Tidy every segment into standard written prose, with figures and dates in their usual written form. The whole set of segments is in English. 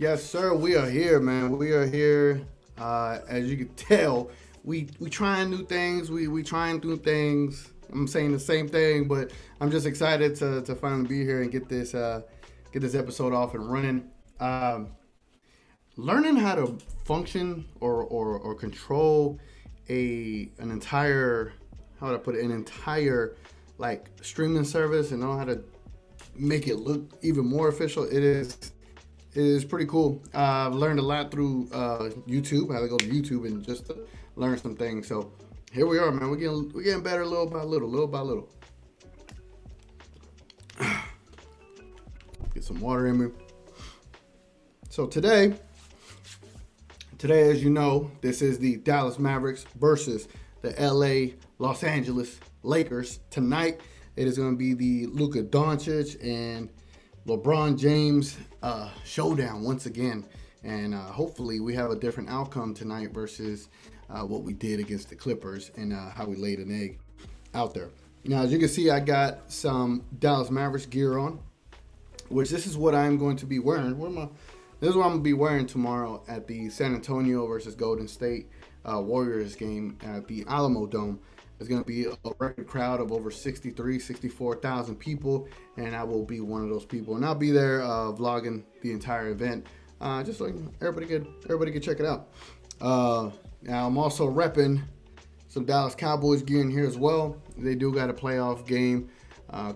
Yes, sir. We are here, man. We are here. As you can tell, we trying new things. We trying new things. I'm saying the same thing, but I'm just excited to finally be here and get this episode off and running. Learning how to function or control an entire, how would I put it, an entire like streaming service and know how to make it look even more official. It is pretty cool. I've learned a lot through YouTube. I had to go to YouTube and just to learn some things. So here we are, man. We're getting better little by little, little by little. Get some water in me. So today, as you know, this is the Dallas Mavericks versus the Los Angeles Lakers. Tonight, it is going to be the Luka Doncic and LeBron James showdown once again. And hopefully we have a different outcome tonight versus what we did against the Clippers and how we laid an egg out there. Now, as you can see, I got some Dallas Mavericks gear on, which this is what I'm going to be wearing. This is what I'm going to be wearing tomorrow at the San Antonio versus Golden State Warriors game at the Alamo Dome. There's going to be a record crowd of over 64,000 people, and I will be one of those people. And I'll be there vlogging the entire event, just so everybody could check it out. Now, I'm also repping some Dallas Cowboys gear in here as well. They do got a playoff game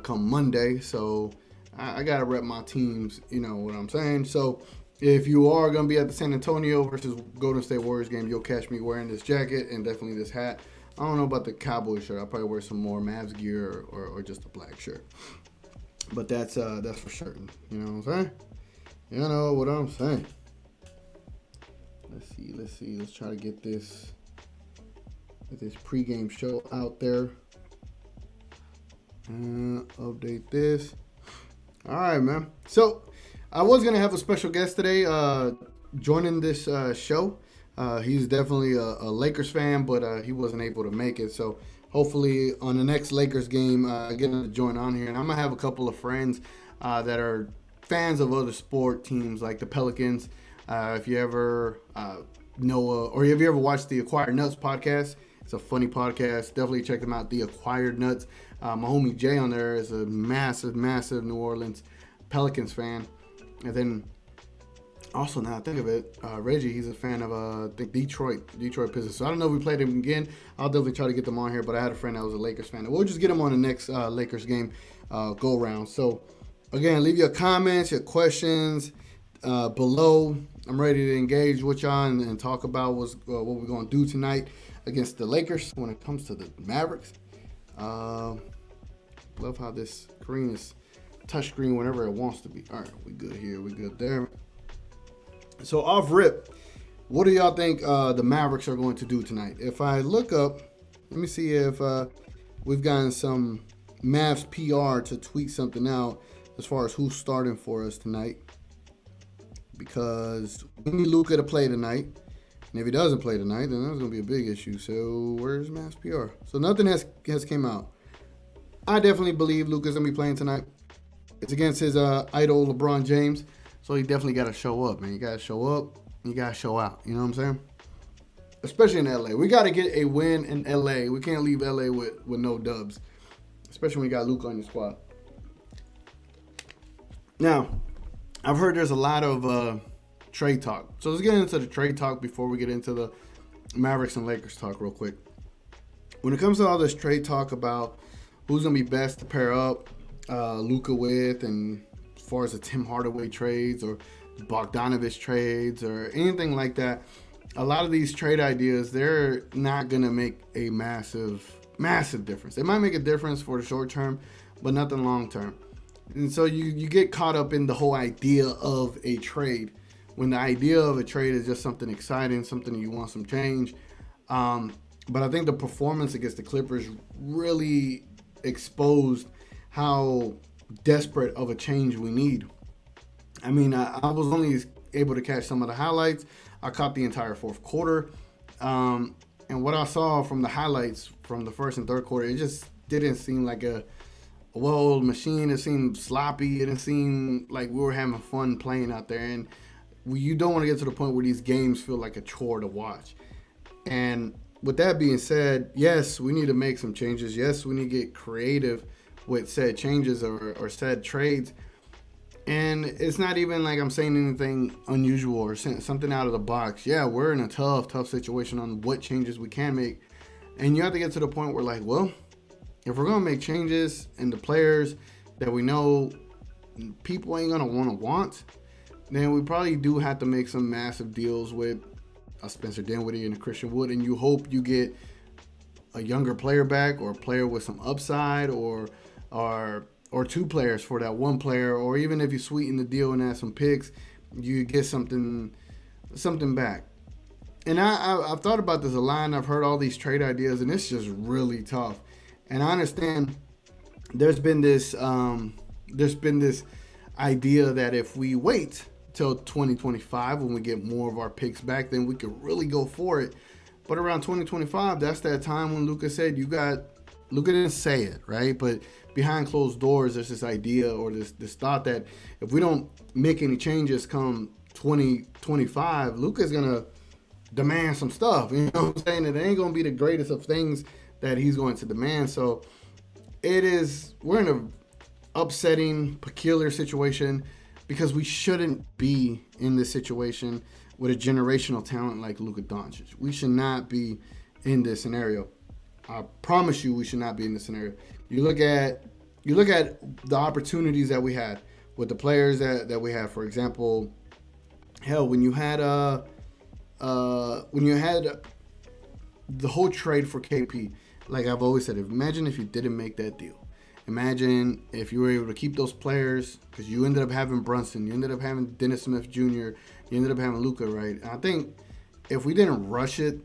come Monday, so I got to rep my teams, you know what I'm saying? So if you are going to be at the San Antonio versus Golden State Warriors game, you'll catch me wearing this jacket and definitely this hat. I don't know about the Cowboy shirt. I'll probably wear some more Mavs gear or just a black shirt. But that's for certain. You know what I'm saying? You know what I'm saying. Let's see. Let's try to get this pregame show out there. Update this. All right, man. So I was gonna have a special guest today joining this show. He's definitely a Lakers fan, but he wasn't able to make it. So hopefully on the next Lakers game, I get him to join on here. And I'm going to have a couple of friends that are fans of other sport teams like the Pelicans. If you ever know or have you ever watched the Acquired Nuts podcast, it's a funny podcast. Definitely check them out, the Acquired Nuts. My homie Jay on there is a massive New Orleans Pelicans fan. And then also, now I think of it, Reggie, he's a fan of, I think, Detroit Pistons. So I don't know if we played him again. I'll definitely try to get them on here, but I had a friend that was a Lakers fan. We'll just get him on the next Lakers game go around. So, again, leave your comments, your questions below. I'm ready to engage with y'all and talk about what we're going to do tonight against the Lakers when it comes to the Mavericks. Love how this screen is touchscreen whenever it wants to be. All right, we good here. We good there. So off rip, what do y'all think the Mavericks are going to do tonight? If I look up, let me see if we've gotten some Mavs PR to tweet something out as far as who's starting for us tonight. Because we need Luka to play tonight. And if he doesn't play tonight, then that's going to be a big issue. So where's Mavs PR? So nothing has came out. I definitely believe Luka's going to be playing tonight. It's against his idol, LeBron James. So he definitely got to show up, man. You got to show up. You got to show out. You know what I'm saying? Especially in L.A. We got to get a win in L.A. We can't leave L.A. with no dubs. Especially when you got Luka on your squad. Now, I've heard there's a lot of trade talk. So let's get into the trade talk before we get into the Mavericks and Lakers talk real quick. When it comes to all this trade talk about who's going to be best to pair up Luka with, and as far as the Tim Hardaway trades or Bogdanovich trades or anything like that, a lot of these trade ideas, they're not going to make a massive difference. They might make a difference for the short term, but nothing long term. And so you get caught up in the whole idea of a trade when the idea of a trade is just something exciting, something you want some change. But I think the performance against the Clippers really exposed how desperate of a change we need. I mean, I was only able to catch some of the highlights. I caught the entire fourth quarter. And what I saw from the highlights from the first and third quarter, it just didn't seem like a well-oiled machine. It seemed sloppy. It didn't seem like we were having fun playing out there. And you don't want to get to the point where these games feel like a chore to watch. And with that being said, yes, we need to make some changes. Yes, we need to get creative with said changes or said trades. And it's not even like I'm saying anything unusual or something out of the box. Yeah, we're in a tough situation on what changes we can make. And you have to get to the point where, like, well, if we're going to make changes and the players that we know people ain't going to want, then we probably do have to make some massive deals with a Spencer Dinwiddie and a Christian Wood. And you hope you get a younger player back or a player with some upside or two players for that one player, or even if you sweeten the deal and add some picks, you get something back. And I've thought about this a lot, and I've heard all these trade ideas, and it's just really tough. And I understand there's been this idea that if we wait till 2025 when we get more of our picks back, then we could really go for it. But around 2025, that's that time when Luka said Luka didn't say it, right? But behind closed doors, there's this idea or this thought that if we don't make any changes come 2025, Luka's going to demand some stuff. You know what I'm saying? It ain't going to be the greatest of things that he's going to demand. So we're in an upsetting, peculiar situation because we shouldn't be in this situation with a generational talent like Luka Doncic. We should not be in this scenario. I promise you we should not be in this scenario. You look at the opportunities that we had with the players that we have. For example, hell, when you had the whole trade for KP, like I've always said, imagine if you didn't make that deal. Imagine if you were able to keep those players, because you ended up having Brunson, you ended up having Dennis Smith Jr., you ended up having Luka, right? And I think if we didn't rush it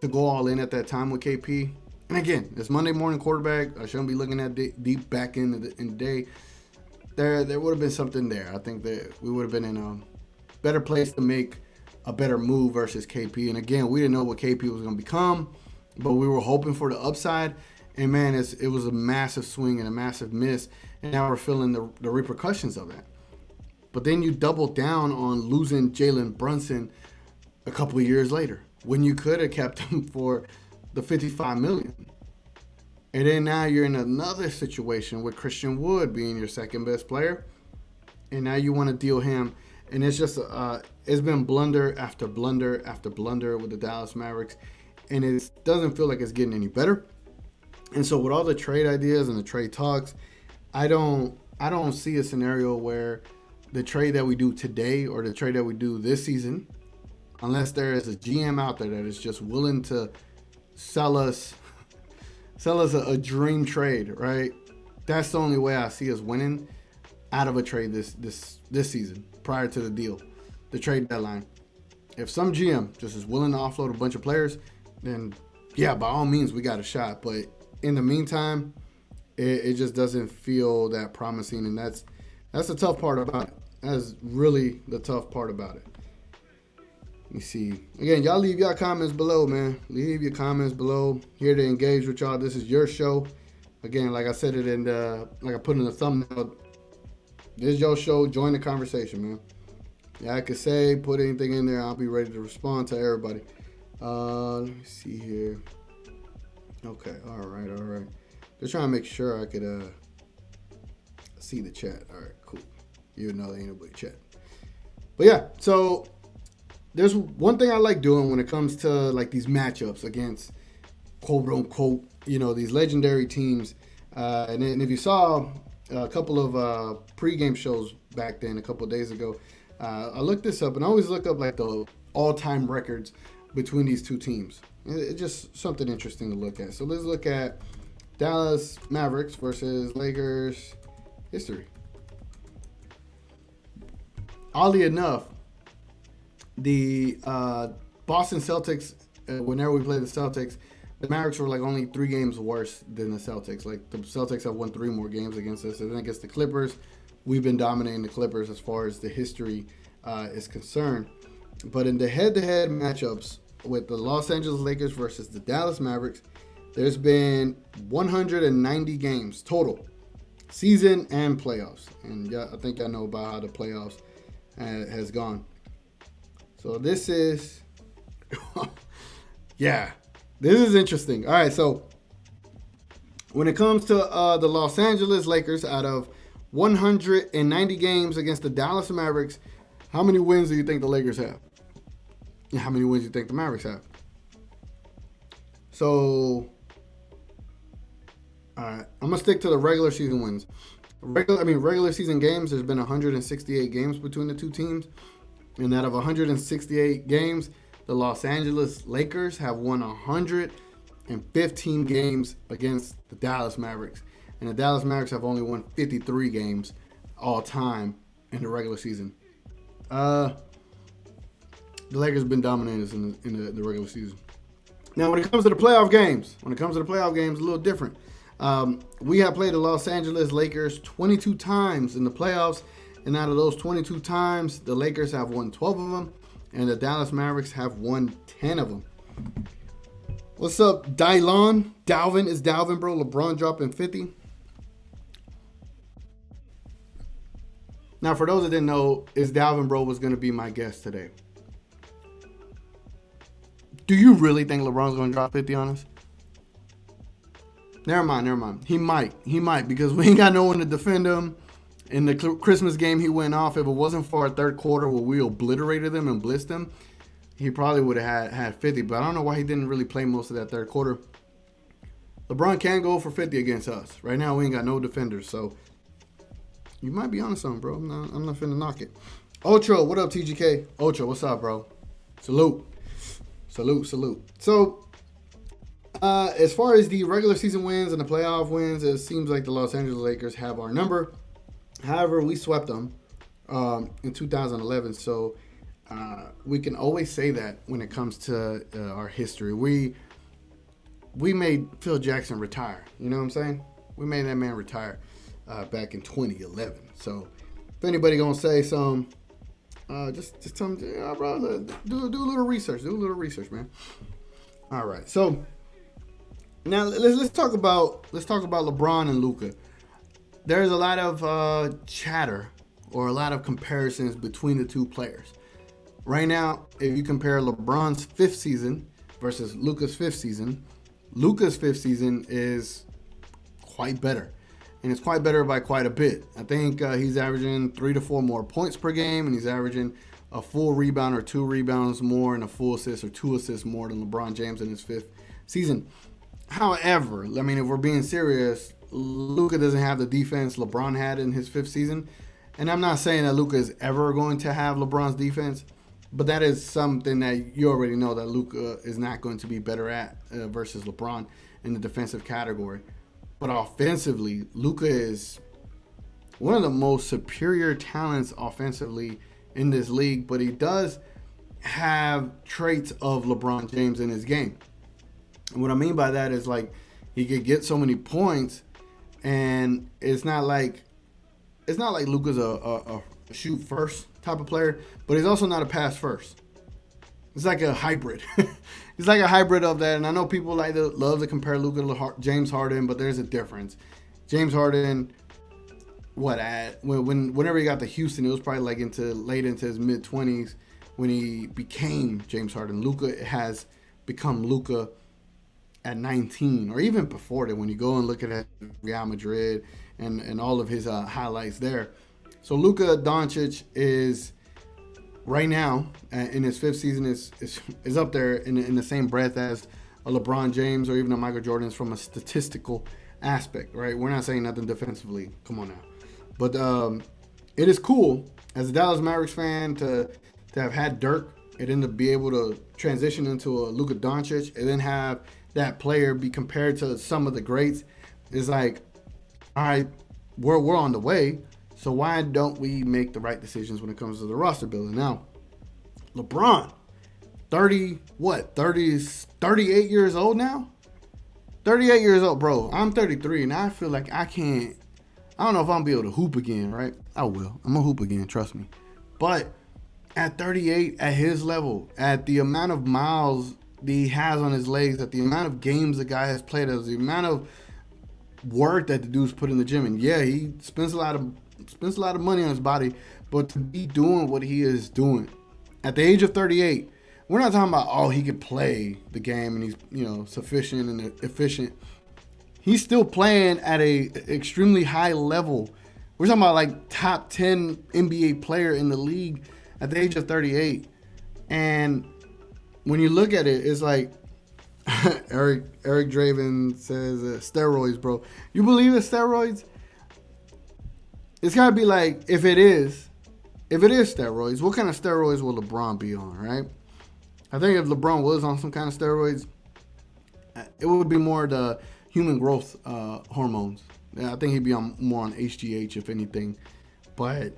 to go all in at that time with KP, and again, it's Monday morning quarterback. I shouldn't be looking at deep back in the day. There would have been something there. I think that we would have been in a better place to make a better move versus KP. And again, we didn't know what KP was going to become, but we were hoping for the upside. And man, it was a massive swing and a massive miss. And now we're feeling the repercussions of that. But then you double down on losing Jalen Brunson a couple of years later when you could have kept him for the $55 million. And then now you're in another situation with Christian Wood being your second best player. And now you want to deal him. And it's just, it's been blunder after blunder after blunder with the Dallas Mavericks. And it doesn't feel like it's getting any better. And so with all the trade ideas and the trade talks, I don't see a scenario where the trade that we do today or the trade that we do this season, unless there is a GM out there that is just willing to sell us a dream trade, right? That's the only way I see us winning out of a trade this season prior to the deal, the trade deadline. If some GM just is willing to offload a bunch of players, then yeah, by all means, we got a shot. But in the meantime, it just doesn't feel that promising, and that's the tough part about it. That's really the tough part about it. Let me see. Again, y'all leave y'all comments below, man. Leave your comments below. Here to engage with y'all. This is your show. Again, like I said it like I put in the thumbnail, this is your show. Join the conversation, man. Yeah, I could say, put anything in there. I'll be ready to respond to everybody. Let me see here. Okay, all right. Just trying to make sure I could see the chat. All right, cool. Even though there ain't nobody chat. But yeah, so there's one thing I like doing when it comes to like these matchups against quote unquote, these legendary teams. And if you saw a couple of pregame shows back then, a couple of days ago, I looked this up, and I always look up like the all-time records between these two teams. It's just something interesting to look at. So let's look at Dallas Mavericks versus Lakers history. Oddly enough, the Boston Celtics, whenever we play the Celtics, the Mavericks were like only 3 games worse than the Celtics. Like the Celtics have won 3 more games against us. And then against the Clippers, we've been dominating the Clippers as far as the history is concerned. But in the head-to-head matchups with the Los Angeles Lakers versus the Dallas Mavericks, there's been 190 games total, season and playoffs. And yeah, I think I know about how the playoffs has gone. So this is, yeah, this is interesting. All right, so when it comes to the Los Angeles Lakers, out of 190 games against the Dallas Mavericks, how many wins do you think the Lakers have? And how many wins do you think the Mavericks have? So, all right, I'm gonna stick to the regular season wins. Regular season games. There's been 168 games between the two teams, and out of 168 games, the Los Angeles Lakers have won 115 games against the Dallas Mavericks, and the Dallas Mavericks have only won 53 games all time in the regular season. The Lakers have been dominators in the regular season. Now, when it comes to the playoff games, a little different. We have played the Los Angeles Lakers 22 times in the playoffs, and out of those 22 times, the Lakers have won 12 of them, and the Dallas Mavericks have won 10 of them. What's up, Dylon? Dalvin is Dalvin, bro. LeBron dropping 50. Now, for those that didn't know, is Dalvin, bro, was going to be my guest today. Do you really think LeBron's going to drop 50 on us? Never mind. He might, because we ain't got no one to defend him. In the Christmas game, he went off. If it wasn't for our third quarter where we obliterated them and blitzed them, he probably would have had 50. But I don't know why he didn't really play most of that third quarter. LeBron can go for 50 against us. Right now, we ain't got no defenders, so you might be on something, bro. I'm not finna knock it. Ocho, what up, TGK? Ocho, what's up, bro? Salute. So, as far as the regular season wins and the playoff wins, it seems like the Los Angeles Lakers have our number. However, we swept them in 2011, so we can always say that when it comes to our history. We made Phil Jackson retire. You know what I'm saying? We made that man retire back in 2011. So, if anybody gonna say something, just tell them, yeah, bro, do a little research. Do a little research, man. All right, so now let's talk about LeBron and Luka. There's a lot of chatter or a lot of comparisons between the two players. Right now, if you compare LeBron's fifth season versus Luka's fifth season is quite better. And it's quite better by quite a bit. I think he's averaging 3 to 4 more points per game, and he's averaging a full rebound or 2 rebounds more and a full assist or 2 assists more than LeBron James in his fifth season. However, I mean, if we're being serious, Luka doesn't have the defense LeBron had in his fifth season. And I'm not saying that Luka is ever going to have LeBron's defense, but that is something that you already know that Luka is not going to be better at versus LeBron in the defensive category. But offensively, Luka is one of the most superior talents offensively in this league, but he does have traits of LeBron James in his game. And what I mean by that is, like, he could get so many points, and it's not like Luka's a shoot first type of player, but he's also not a pass first. It's like a hybrid. He's like a hybrid of that. And I know people love to compare Luka to James Harden, but there's a difference. James Harden, whenever he got to Houston, it was probably like late into his mid-20s when he became James Harden. Luka has become Luka at 19, or even before that, when you go and look at Real Madrid and all of his highlights there. So Luka Doncic is right now in his fifth season is up there in the same breath as a LeBron James or even a Michael Jordan from a statistical aspect, right? We're not saying nothing defensively. Come on now. But it is cool as a Dallas Mavericks fan to have had Dirk and then to be able to transition into a Luka Doncic and then have that player be compared to some of the greats. Is like, all right, we're on the way. So why don't we make the right decisions when it comes to the roster building? Now, LeBron, 38 years old now? 38 years old, bro. I'm 33, and I feel like I don't know if I'm going to be able to hoop again, right? I will. I'm going to hoop again, trust me. But at 38, at his level, at the amount of miles that he has on his legs, at the amount of games the guy has played, at the amount of work that the dude's put in the gym, and yeah, he spends a lot of money on his body, but to be doing what he is doing At the age of 38, we're not talking about, oh, he could play the game and he's, sufficient and efficient. He's still playing at a extremely high level. We're talking about like top 10 NBA player in the league at the age of 38. And when you look at it, it's like Eric Draven says steroids, bro. You believe it's steroids? It's gotta be like, if it is steroids, what kind of steroids will LeBron be on, right? I think if LeBron was on some kind of steroids, it would be more the human growth hormones. Yeah, I think he'd be more on HGH, if anything. But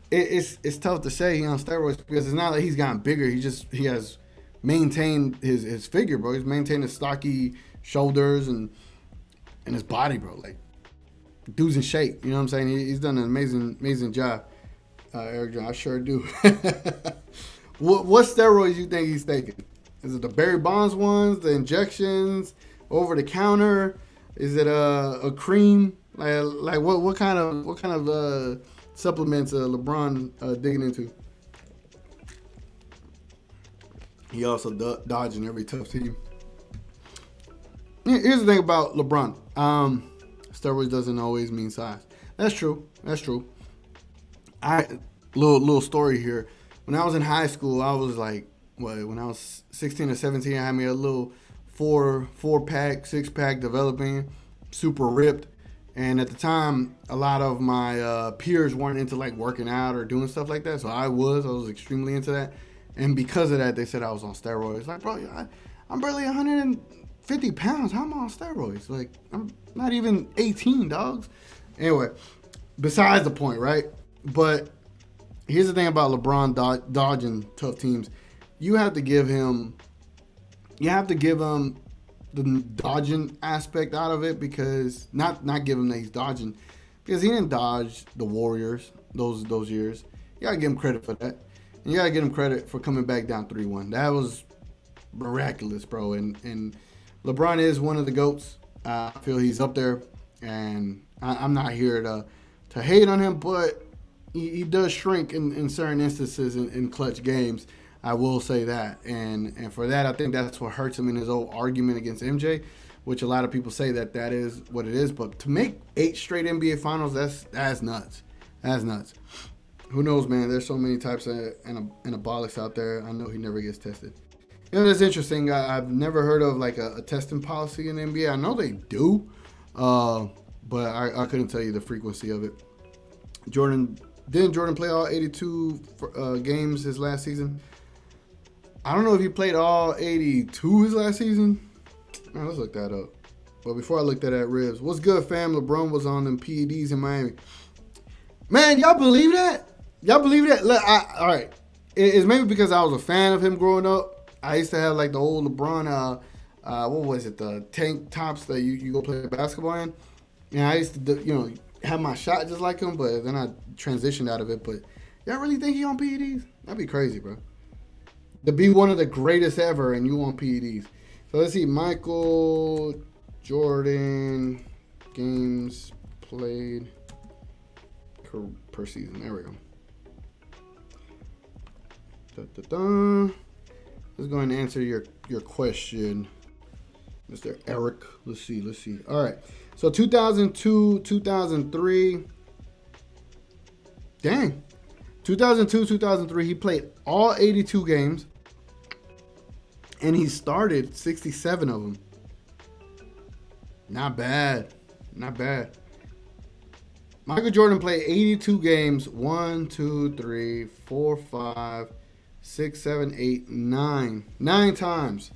it's tough to say he's on steroids because it's not like he's gotten bigger. He has maintained his figure, bro. He's maintained his stocky shoulders and his body, bro. Like, dude's in shape. You know what I'm saying? He's done an amazing job. Eric John, I sure do. What steroids you think he's taking? Is it the Barry Bonds ones, the injections, over the counter? Is it a cream? Like what kind of supplements LeBron digging into? He also dodging every tough team. Here's the thing about LeBron. Steroids doesn't always mean size. That's true. Little story here. When I was in high school, I was like, when I was 16 or 17, I had me a little four-pack, six-pack developing, super ripped. And at the time, a lot of my peers weren't into like working out or doing stuff like that. So I was extremely into that. And because of that, they said I was on steroids. Like, bro, I'm barely 150 pounds. How am I on steroids? Like, I'm not even 18, dogs. Anyway, besides the point, right? But here's the thing about LeBron dodging tough teams. You have to give him the dodging aspect out of it, because not give him that he's dodging, because he didn't dodge the Warriors those years. You gotta give him credit for that. And you gotta give him credit for coming back down 3-1. That was miraculous, bro. And LeBron is one of the GOATs. I feel he's up there, and I'm not here to hate on him, but he does shrink in certain instances in clutch games. I will say that. And for that, I think that's what hurts him in his old argument against MJ, which a lot of people say that is what it is. But to make 8 straight NBA Finals, that's nuts. That's nuts. Who knows, man? There's so many types of anabolics out there. I know he never gets tested. That's interesting. I've never heard of like a testing policy in the NBA. I know they do, but I couldn't tell you the frequency of it. Didn't Jordan play all 82 games his last season? I don't know if he played all 82 his last season. Man, let's look that up. But before I look that at Ribs, what's good, fam? LeBron was on them PEDs in Miami. Man, y'all believe that? Y'all believe that? Look, all right. It's maybe because I was a fan of him growing up. I used to have like the old LeBron, what was it? The tank tops that you go play basketball in. And I used to, have my shot just like him, but then I transitioned out of it. But y'all really think he on PEDs? That'd be crazy, bro. To be one of the greatest ever and you on PEDs. So let's see. Michael Jordan games played per season. There we go. Let's go ahead and answer your question, Mr. Eric. Let's see. All right. So 2002, 2003. Dang. 2002, 2003, he played all 82 games. And he started 67 of them. Not bad. Michael Jordan played 82 games. 1, 2, 3, 4, 5, 6, 7, 8, 9. 9 times.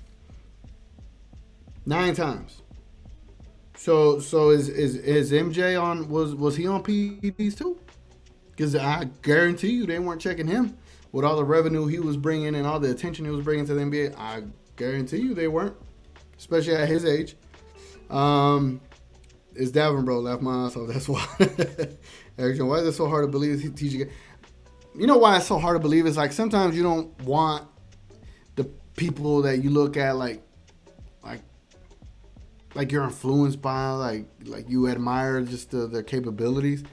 9 times. So is MJ on? Was he on PEDs too? Because I guarantee you they weren't checking him with all the revenue he was bringing and all the attention he was bringing to the NBA. I guarantee you they weren't, especially at his age. It's Davin, bro. Laugh my ass off. That's why. Eric, why is it so hard to believe he's teaching? You know why it's so hard to believe? It's like sometimes you don't want the people that you look at like you're influenced by, like you admire just their capabilities.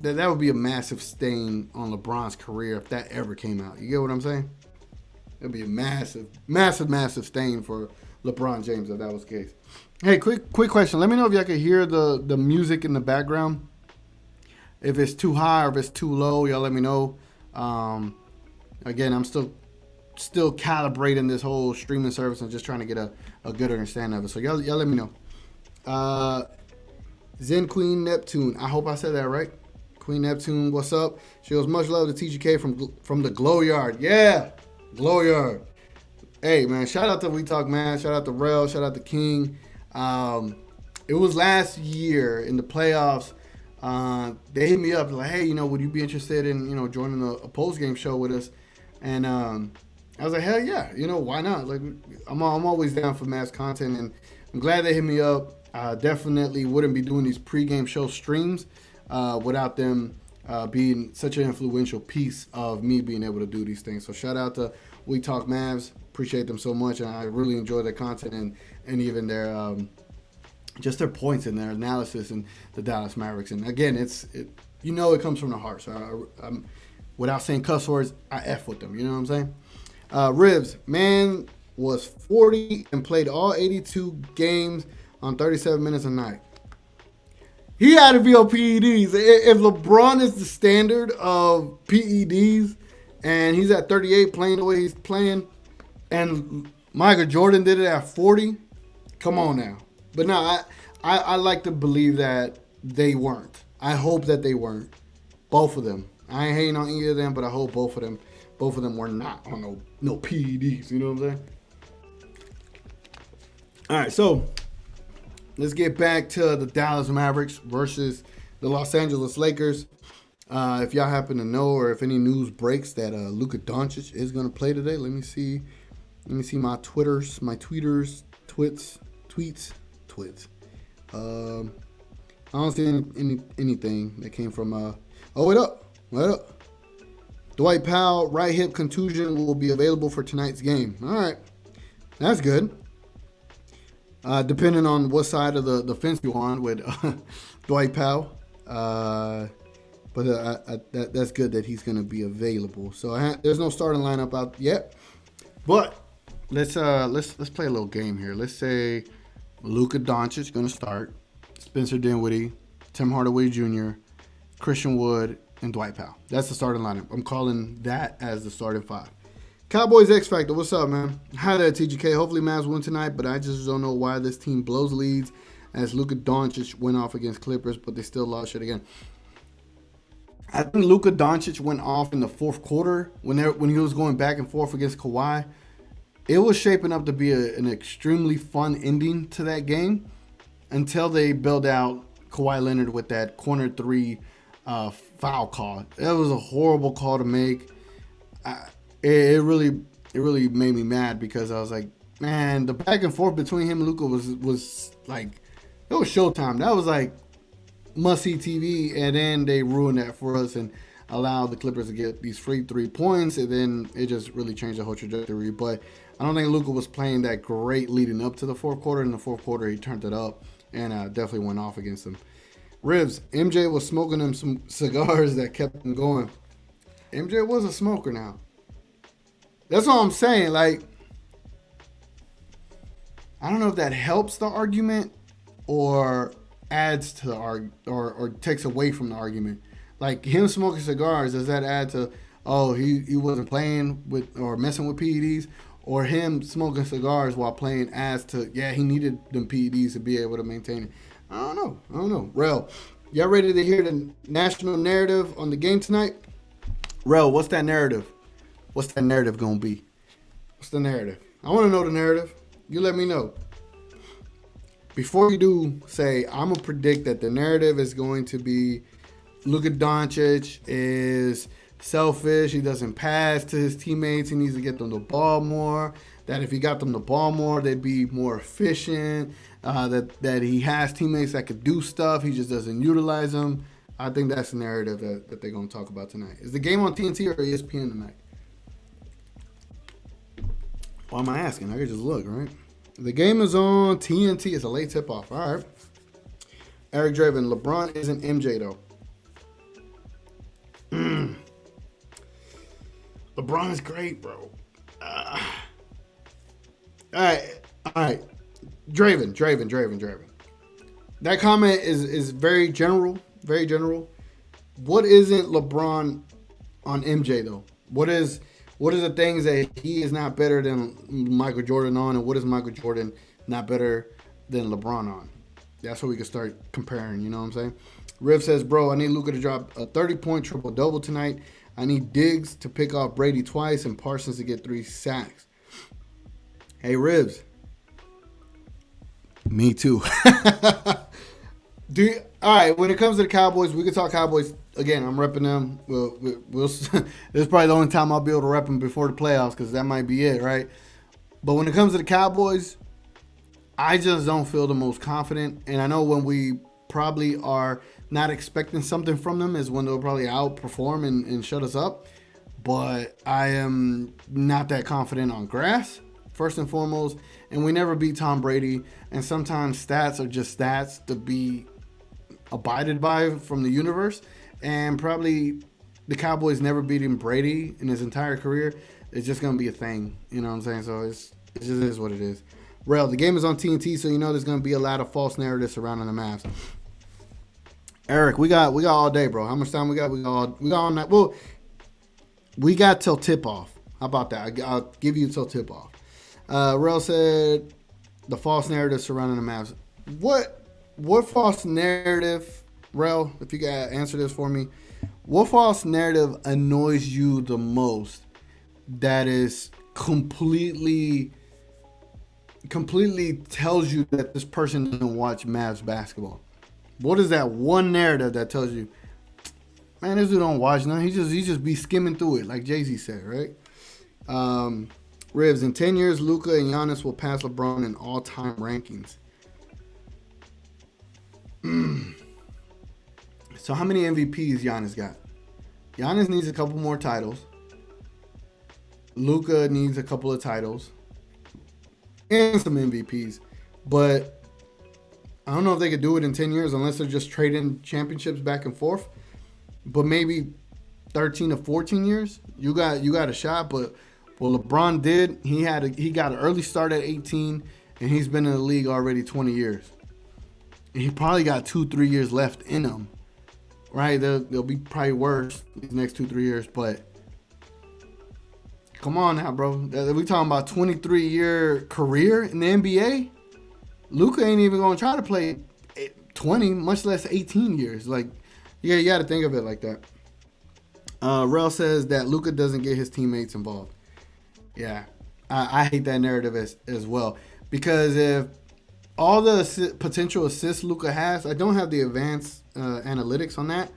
that would be a massive stain on LeBron's career if that ever came out. You get what I'm saying? It'd be a massive, massive, massive stain for LeBron James if that was the case. Hey, quick question. Let me know if y'all can hear the music in the background. If it's too high or if it's too low, y'all let me know. Again, I'm still calibrating this whole streaming service and just trying to get a good understanding of it. So y'all let me know. Zen Queen Neptune. I hope I said that right. Queen Neptune, what's up? She goes, much love to TGK from the Glow Yard. Yeah, Glow Yard. Hey, man, shout out to We Talk Man. Shout out to Rel. Shout out to King. It was last year in the playoffs. They hit me up like, hey, would you be interested in, joining a post-game show with us? And I was like, hell yeah. Why not? Like, I'm always down for Mavs content, and I'm glad they hit me up. Definitely wouldn't be doing these pregame show streams without them being such an influential piece of me being able to do these things. So shout out to We Talk Mavs. Appreciate them so much, and I really enjoy their content and even their just their points and their analysis and the Dallas Mavericks. And again, it comes from the heart. So I'm, without saying cuss words, I F with them. You know what I'm saying? Ribs, man was 40 and played all 82 games on 37 minutes a night. He had to be on PEDs. If LeBron is the standard of PEDs and he's at 38 playing the way he's playing, and Michael Jordan did it at 40, come on now. But no, I like to believe that they weren't. I hope that they weren't. Both of them. I ain't hating on either of them, but I hope both of them were not on no PEDs. You know what I'm saying? All right, so let's get back to the Dallas Mavericks versus the Los Angeles Lakers. If y'all happen to know, or if any news breaks that Luka Doncic is going to play today, let me see my tweets. I don't see anything that came from. Wait up. Dwight Powell right hip contusion will be available for tonight's game. All right, that's good. Depending on what side of the fence you're on with Dwight Powell, but that's good that he's going to be available. So there's no starting lineup out yet, but let's play a little game here. Let's say Luka Doncic going to start, Spencer Dinwiddie, Tim Hardaway Jr., Christian Wood, and Dwight Powell. That's the starting lineup. I'm calling that as the starting five. Cowboys X Factor, what's up, man? Hi there, TGK. Hopefully Mavs win tonight, but I just don't know why this team blows leads as Luka Doncic went off against Clippers, but they still lost shit again. I think Luka Doncic went off in the fourth quarter when he was going back and forth against Kawhi. It was shaping up to be an extremely fun ending to that game until they bailed out Kawhi Leonard with that corner three foul call. That was a horrible call to make. It really made me mad because I was like, man, the back and forth between him and Luka was like, it was showtime. That was like must-see TV, and then they ruined that for us and allowed the Clippers to get these free 3 points, and then it just really changed the whole trajectory. But I don't think Luka was playing that great leading up to the fourth quarter. In the fourth quarter, he turned it up and definitely went off against them. Ribs, MJ was smoking them some cigars that kept him going. MJ was a smoker now. That's all I'm saying. Like, I don't know if that helps the argument or adds to the or takes away from the argument. Like, him smoking cigars, does that add to, he wasn't playing with or messing with PEDs? Or him smoking cigars while playing adds to, he needed them PEDs to be able to maintain it. I don't know. Rel, y'all ready to hear the national narrative on the game tonight? Rel, what's that narrative? What's that narrative going to be? What's the narrative? I want to know the narrative. You let me know. Before you do say, I'm going to predict that the narrative is going to be Luka Doncic is selfish. He doesn't pass to his teammates. He needs to get them the ball more. That if he got them the ball more, they'd be more efficient. That he has teammates that could do stuff. He just doesn't utilize them. I think that's the narrative that they're going to talk about tonight. Is the game on TNT or ESPN tonight? Why am I asking? I could just look, right? The game is on TNT. It's a late tip-off. All right. Eric Draven, LeBron isn't MJ, though. LeBron is great, bro. All right. Draven. That comment is very general, very general. What isn't LeBron on MJ though? What is the things that he is not better than Michael Jordan on, and what is Michael Jordan not better than LeBron on? That's where we can start comparing. You know what I'm saying? Riv says, bro, I need Luka to drop a 30-point triple-double tonight. I need Diggs to pick off Brady twice and Parsons to get 3 sacks. Hey, Ribs. Me too. All right, when it comes to the Cowboys, we can talk Cowboys. Again, I'm repping them. We'll this is probably the only time I'll be able to rep them before the playoffs because that might be it, right? But when it comes to the Cowboys, I just don't feel the most confident. And I know when we probably are not expecting something from them is when they'll probably outperform and shut us up. But I am not that confident on grass, first and foremost. And we never beat Tom Brady. And sometimes stats are just stats to be abided by from the universe. And probably the Cowboys never beating Brady in his entire career. It's just going to be a thing. You know what I'm saying? So it just is what it is. Rel, the game is on TNT, so you know there's going to be a lot of false narratives surrounding the Mavs. Eric, we got all day, bro. How much time we got? We got all night. Well, we got till tip-off. How about that? I'll give you till tip-off. Rel said the false narrative surrounding the Mavs. What false narrative, Rel, if you can answer this for me, what false narrative annoys you the most that is completely tells you that this person doesn't watch Mavs basketball? What is that one narrative that tells you, man, this dude don't watch nothing. He just be skimming through it, like Jay-Z said, right? Rivs, in 10 years, Luka and Giannis will pass LeBron in all-time rankings. So how many MVPs Giannis got? Giannis needs a couple more titles. Luka needs a couple of titles. And some MVPs. But I don't know if they could do it in 10 years unless they're just trading championships back and forth. But maybe 13 to 14 years, you got a shot. But what LeBron did, he got an early start at 18, and he's been in the league already 20 years. And he probably got 2-3 years left in him. Right? They'll be probably worse these next 2-3 years. But come on now, bro. We talking about 23-year career in the NBA? Luka ain't even going to try to play 20, much less 18 years. Like, yeah, you got to think of it like that. Rel says that Luka doesn't get his teammates involved. Yeah, I hate that narrative as well. Because if all the potential assists Luka has, I don't have the advanced analytics on that,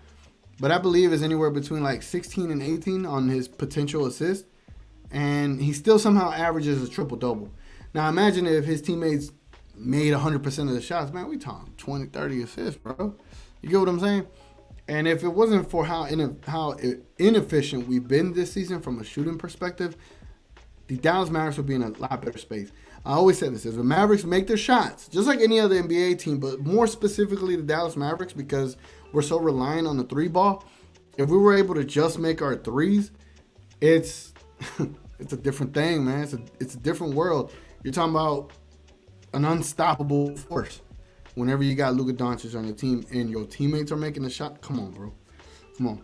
but I believe is anywhere between like 16 and 18 on his potential assists. And he still somehow averages a triple-double. Now, imagine if his teammates made 100% of the shots. Man, we talking 20, 30 assists, bro. You get what I'm saying? And if it wasn't for how inefficient we've been this season from a shooting perspective, the Dallas Mavericks would be in a lot better space. I always said this. If the Mavericks make their shots, just like any other NBA team, but more specifically the Dallas Mavericks because we're so reliant on the three ball, if we were able to just make our threes, it's a different thing, man. It's a different world. You're talking about an unstoppable force. Whenever you got Luka Doncic on your team and your teammates are making a shot, come on, bro. Come on.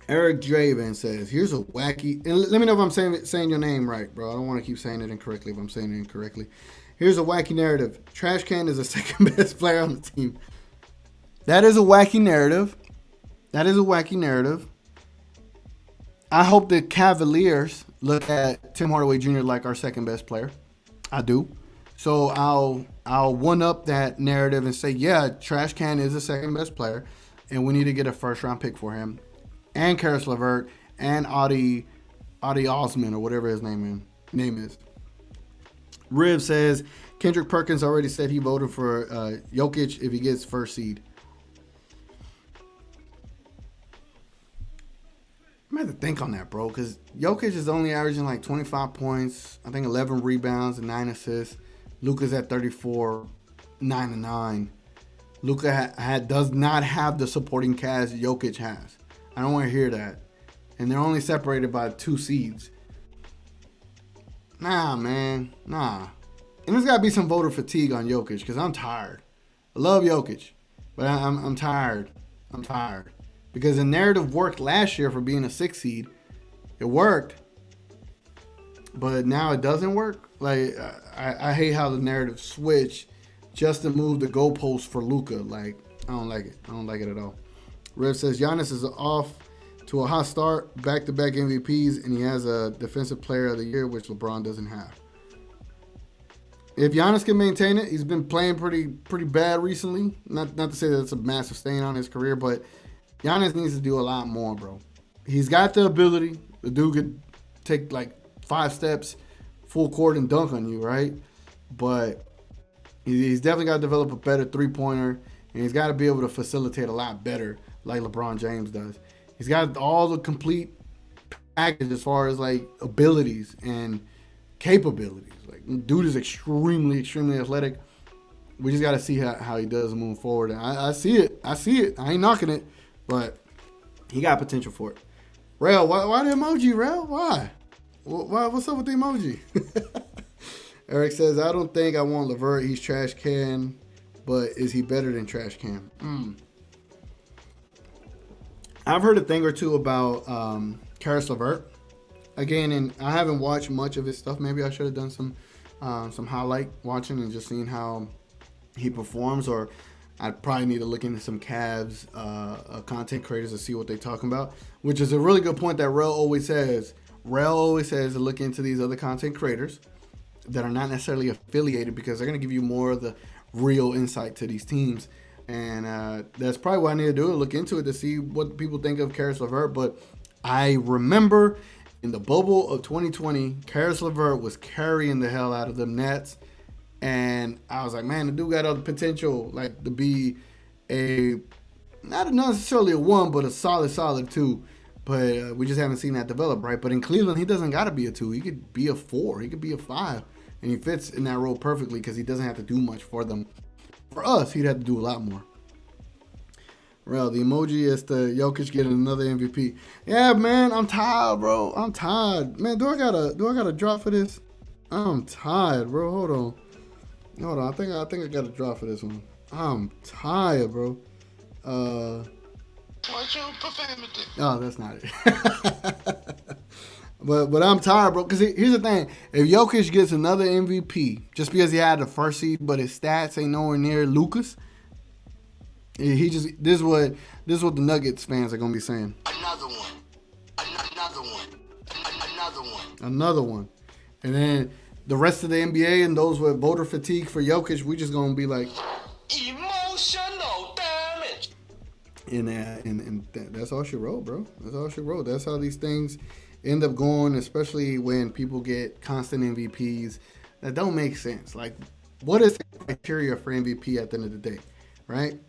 Eric Draven says, here's a wacky, and let me know if I'm saying your name right, bro. I don't want to keep saying it incorrectly if I'm saying it incorrectly. Here's a wacky narrative. Trash Can is the second best player on the team. That is a wacky narrative. I hope the Cavaliers look at Tim Hardaway Jr. like our second best player. I do. So I'll one-up that narrative and say, yeah, Trash Can is the second best player, and we need to get a first-round pick for him. And Karis LeVert and Adi Osman or whatever his name is. Riv says, Kendrick Perkins already said he voted for Jokic if he gets first seed. I'm going to have to think on that, bro, because Jokic is only averaging like 25 points, I think 11 rebounds and 9 assists. Luka's at 34, 9-9. Luka does not have the supporting cast Jokic has. I don't want to hear that. and they're only separated by 2 seeds. Nah, man. Nah. And there's got to be some voter fatigue on Jokic because I'm tired. I love Jokic, but I'm tired. I'm tired. Because the narrative worked last year for being a 6 seed. It worked. But now it doesn't work. Like, I hate how the narrative switched just to move the goalpost for Luka. Like, I don't like it. I don't like it at all. Rev says Giannis is off to a hot start, back-to-back MVPs, and he has a Defensive Player of the Year, which LeBron doesn't have. If Giannis can maintain it, he's been playing pretty bad recently. Not to say that it's a massive stain on his career, but Giannis needs to do a lot more, bro. He's got the ability. The dude could take like 5 steps, full court, and dunk on you, right? But he's definitely got to develop a better three-pointer, and he's got to be able to facilitate a lot better like LeBron James does. He's got all the complete package as far as like abilities and capabilities. Like, dude is extremely athletic. We just got to see how he does moving forward. And I see it. I ain't knocking it, but he got potential for it. Rel, why the emoji, Rel? Why? What's up with the emoji? Eric says, I don't think I want LeVert. He's trash can, but is he better than trash can? I've heard a thing or two about Karis LeVert. Again, and I haven't watched much of his stuff. Maybe I should have done some highlight watching and just seeing how he performs. Or I'd probably need to look into some Cavs content creators to see what they're talking about. Which is a really good point that Rel always says. Rel always says to look into these other content creators that are not necessarily affiliated because they're going to give you more of the real insight to these teams. And that's probably what I need to do, look into it to see what people think of Karis LeVert. But I remember in the bubble of 2020, Karis LeVert was carrying the hell out of them Nets. And I was like, man, the dude got all the potential like to be not necessarily a 1, but a solid 2. But we just haven't seen that develop, right? But in Cleveland, he doesn't got to be a 2. He could be a 4. He could be a 5. And he fits in that role perfectly because he doesn't have to do much for them. For us, he'd have to do a lot more. Rel, the emoji is the Jokic getting another MVP. Yeah, man, I'm tired, bro. I'm tired. Man, do I gotta drop for this? I'm tired, bro. Hold on. I think I gotta drop for this one. I'm tired, bro. What's your profanity? Oh, that's not it. But I'm tired, bro. Because here's the thing: if Jokic gets another MVP just because he had the first seed, but his stats ain't nowhere near Luka's, this is what the Nuggets fans are gonna be saying. Another one. Another one. And then the rest of the NBA and those with voter fatigue for Jokic, we just gonna be like emotional damage. And that's all she wrote, bro. That's all she wrote. That's how these things end up going, especially when people get constant MVPs that don't make sense. Like, what is the criteria for MVP at the end of the day, right?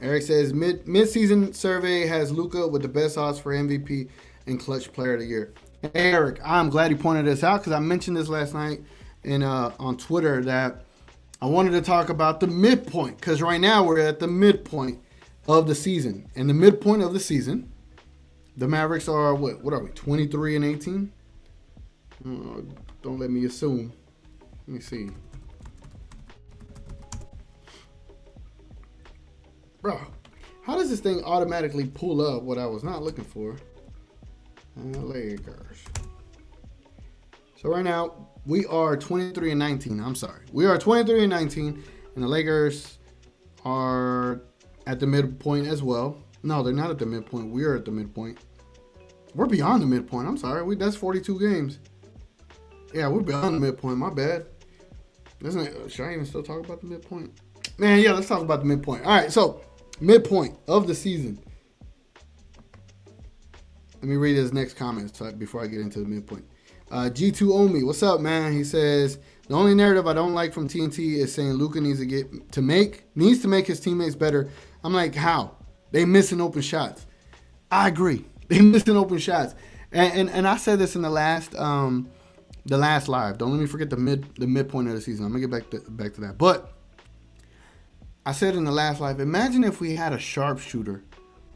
Eric says mid-season survey has Luka with the best odds for MVP and clutch player of the year. Hey, Eric, I'm glad you pointed this out because I mentioned this last night on Twitter that I wanted to talk about the midpoint because right now we're at the midpoint of the season. And the midpoint of the season, the Mavericks are, what are we, 23-18? Don't let me assume. Let me see. Bro, how does this thing automatically pull up what I was not looking for? LAKERS. So right now, we are 23-19. I'm sorry. We are 23-19, and the Lakers are at the midpoint as well. No, they're not at the midpoint. We are at the midpoint. We're beyond the midpoint. I'm sorry. That's 42 games. Yeah, we're beyond the midpoint. My bad. Should I even still talk about the midpoint? Man, yeah, let's talk about the midpoint. All right, so midpoint of the season. Let me read his next comments before I get into the midpoint. G2 Omi, what's up, man? He says, the only narrative I don't like from TNT is saying Luka needs to make his teammates better. I'm like, how? They missing open shots. I agree. They missing open shots. And I said this in the last live. Don't let me forget the midpoint of the season. I'm gonna get back to that. But I said in the last live, imagine if we had a sharpshooter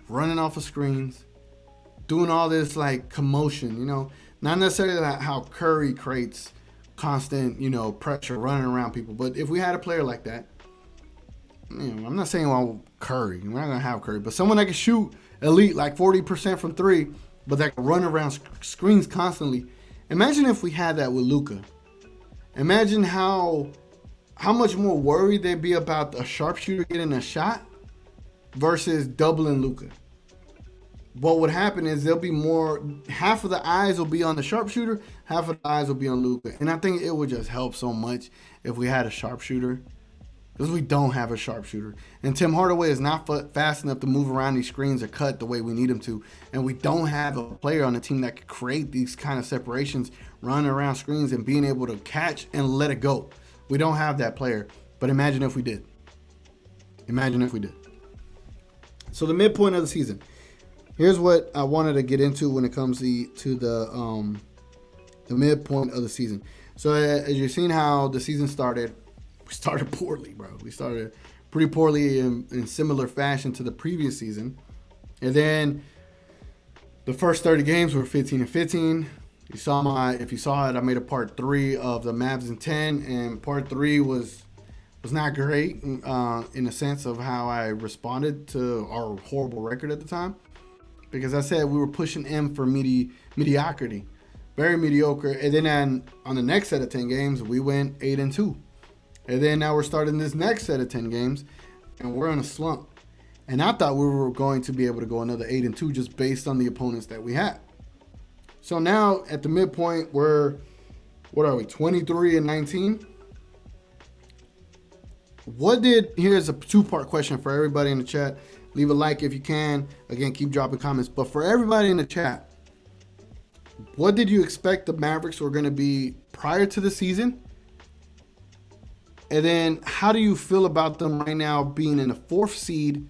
running off of screens, doing all this like commotion, you know, not necessarily how Curry creates constant, you know, pressure running around people. But if we had a player like that, you know, I'm not saying Curry, we're not gonna have Curry, but someone that can shoot elite like 40% from three, but that can run around screens constantly. Imagine if we had that with Luka. Imagine how much more worried they'd be about a sharpshooter getting a shot versus doubling Luka. What would happen is there'll be more, half of the eyes will be on the sharpshooter, half of the eyes will be on Luka. And I think it would just help so much if we had a sharpshooter. Because we don't have a sharpshooter. And Tim Hardaway is not fast enough to move around these screens or cut the way we need him to. And we don't have a player on the team that could create these kind of separations, running around screens and being able to catch and let it go. We don't have that player. But imagine if we did. Imagine if we did. So the midpoint of the season. Here's what I wanted to get into when it comes to the midpoint of the season. So as you've seen how the season started, we started poorly, bro. We started pretty poorly in similar fashion to the previous season. And then the first 30 games were 15-15. If you saw it, I made a part 3 of the Mavs in 10, and part 3 was not great in the sense of how I responded to our horrible record at the time. Because I said we were pushing M for mediocrity. Very mediocre. And then on the next set of 10 games, we went 8-2. And then now we're starting this next set of 10 games, and we're in a slump. And I thought we were going to be able to go another 8-2 just based on the opponents that we had. So now at the midpoint, we're, 23-19? Here's a 2-part question for everybody in the chat. Leave a like if you can. Again, keep dropping comments. But for everybody in the chat, what did you expect the Mavericks were going to be prior to the season? And then how do you feel about them right now being in the 4th seed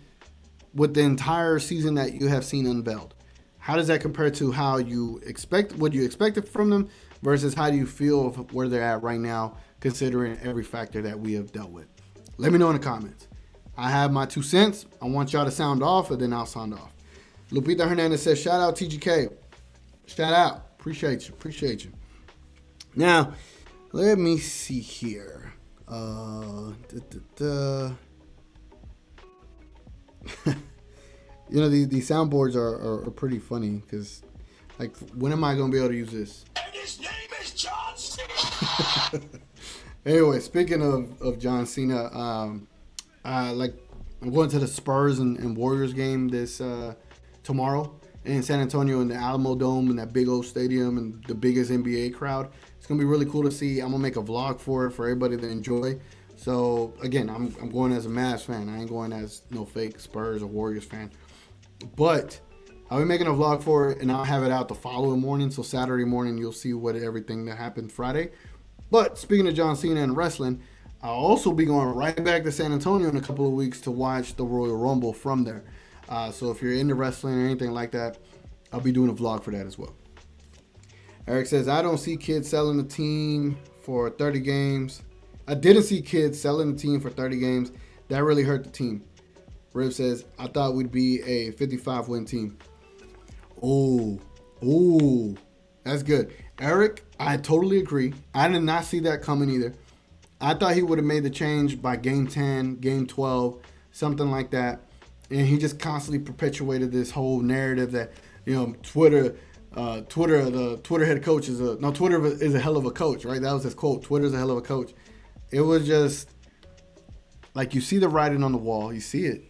with the entire season that you have seen unveiled? How does that compare to how you expect, what you expected from them versus how do you feel of where they're at right now, considering every factor that we have dealt with? Let me know in the comments. I have my 2 cents. I want y'all to sound off, and then I'll sound off. Lupita Hernandez says, shout out TGK. Shout out. Appreciate you. Now, let me see here. You know, these soundboards are pretty funny because, like, when am I going to be able to use this? And his name is John Cena. Anyway, speaking of John Cena, I'm going to the Spurs and Warriors game this tomorrow in San Antonio in the Alamo Dome in that big old stadium and the biggest NBA crowd. It's going to be really cool to see. I'm going to make a vlog for everybody to enjoy. So, again, I'm going as a Mavs fan. I ain't going as no fake Spurs or Warriors fan. But I'll be making a vlog for it, and I'll have it out the following morning. So Saturday morning, you'll see everything that happened Friday. But speaking of John Cena and wrestling, I'll also be going right back to San Antonio in a couple of weeks to watch the Royal Rumble from there. So if you're into wrestling or anything like that, I'll be doing a vlog for that as well. Eric says, I don't see kids selling the team for 30 games. I didn't see kids selling the team for 30 games. That really hurt the team. Riv says, I thought we'd be a 55-win team. Oh, that's good. Eric, I totally agree. I did not see that coming either. I thought he would have made the change by game 10, game 12, something like that. And he just constantly perpetuated this whole narrative that, you know, Twitter head coach Twitter is a hell of a coach, right? That was his quote. Twitter's a hell of a coach. It was just like you see the writing on the wall. You see it.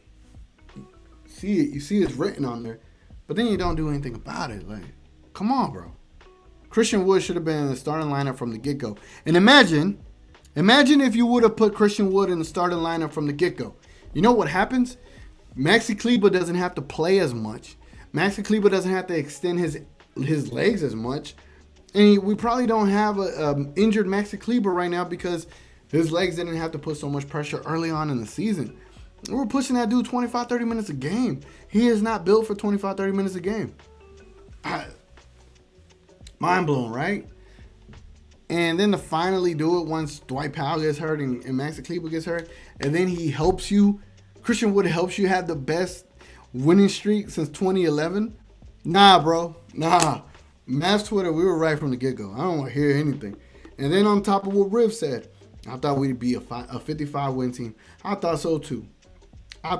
You see it's written on there. But then you don't do anything about it. Like, come on, bro. Christian Wood should have been in the starting lineup from the get-go. And imagine if you would have put Christian Wood in the starting lineup from the get-go. You know what happens? Maxi Kleber doesn't have to play as much. Maxi Kleber doesn't have to extend his legs as much. And we probably don't have an injured Maxi Kleber right now because his legs didn't have to put so much pressure early on in the season. We're pushing that dude 25, 30 minutes a game. He is not built for 25, 30 minutes a game. Mind blown, right? And then to finally do it once Dwight Powell gets hurt and Maxi Kleber gets hurt, and then he helps you, Christian Wood helps you have the best winning streak since 2011. Nah, bro. Nah. Mavs Twitter, we were right from the get-go. I don't want to hear anything. And then on top of what Riv said, I thought we'd be a 55-win team. I thought so too. I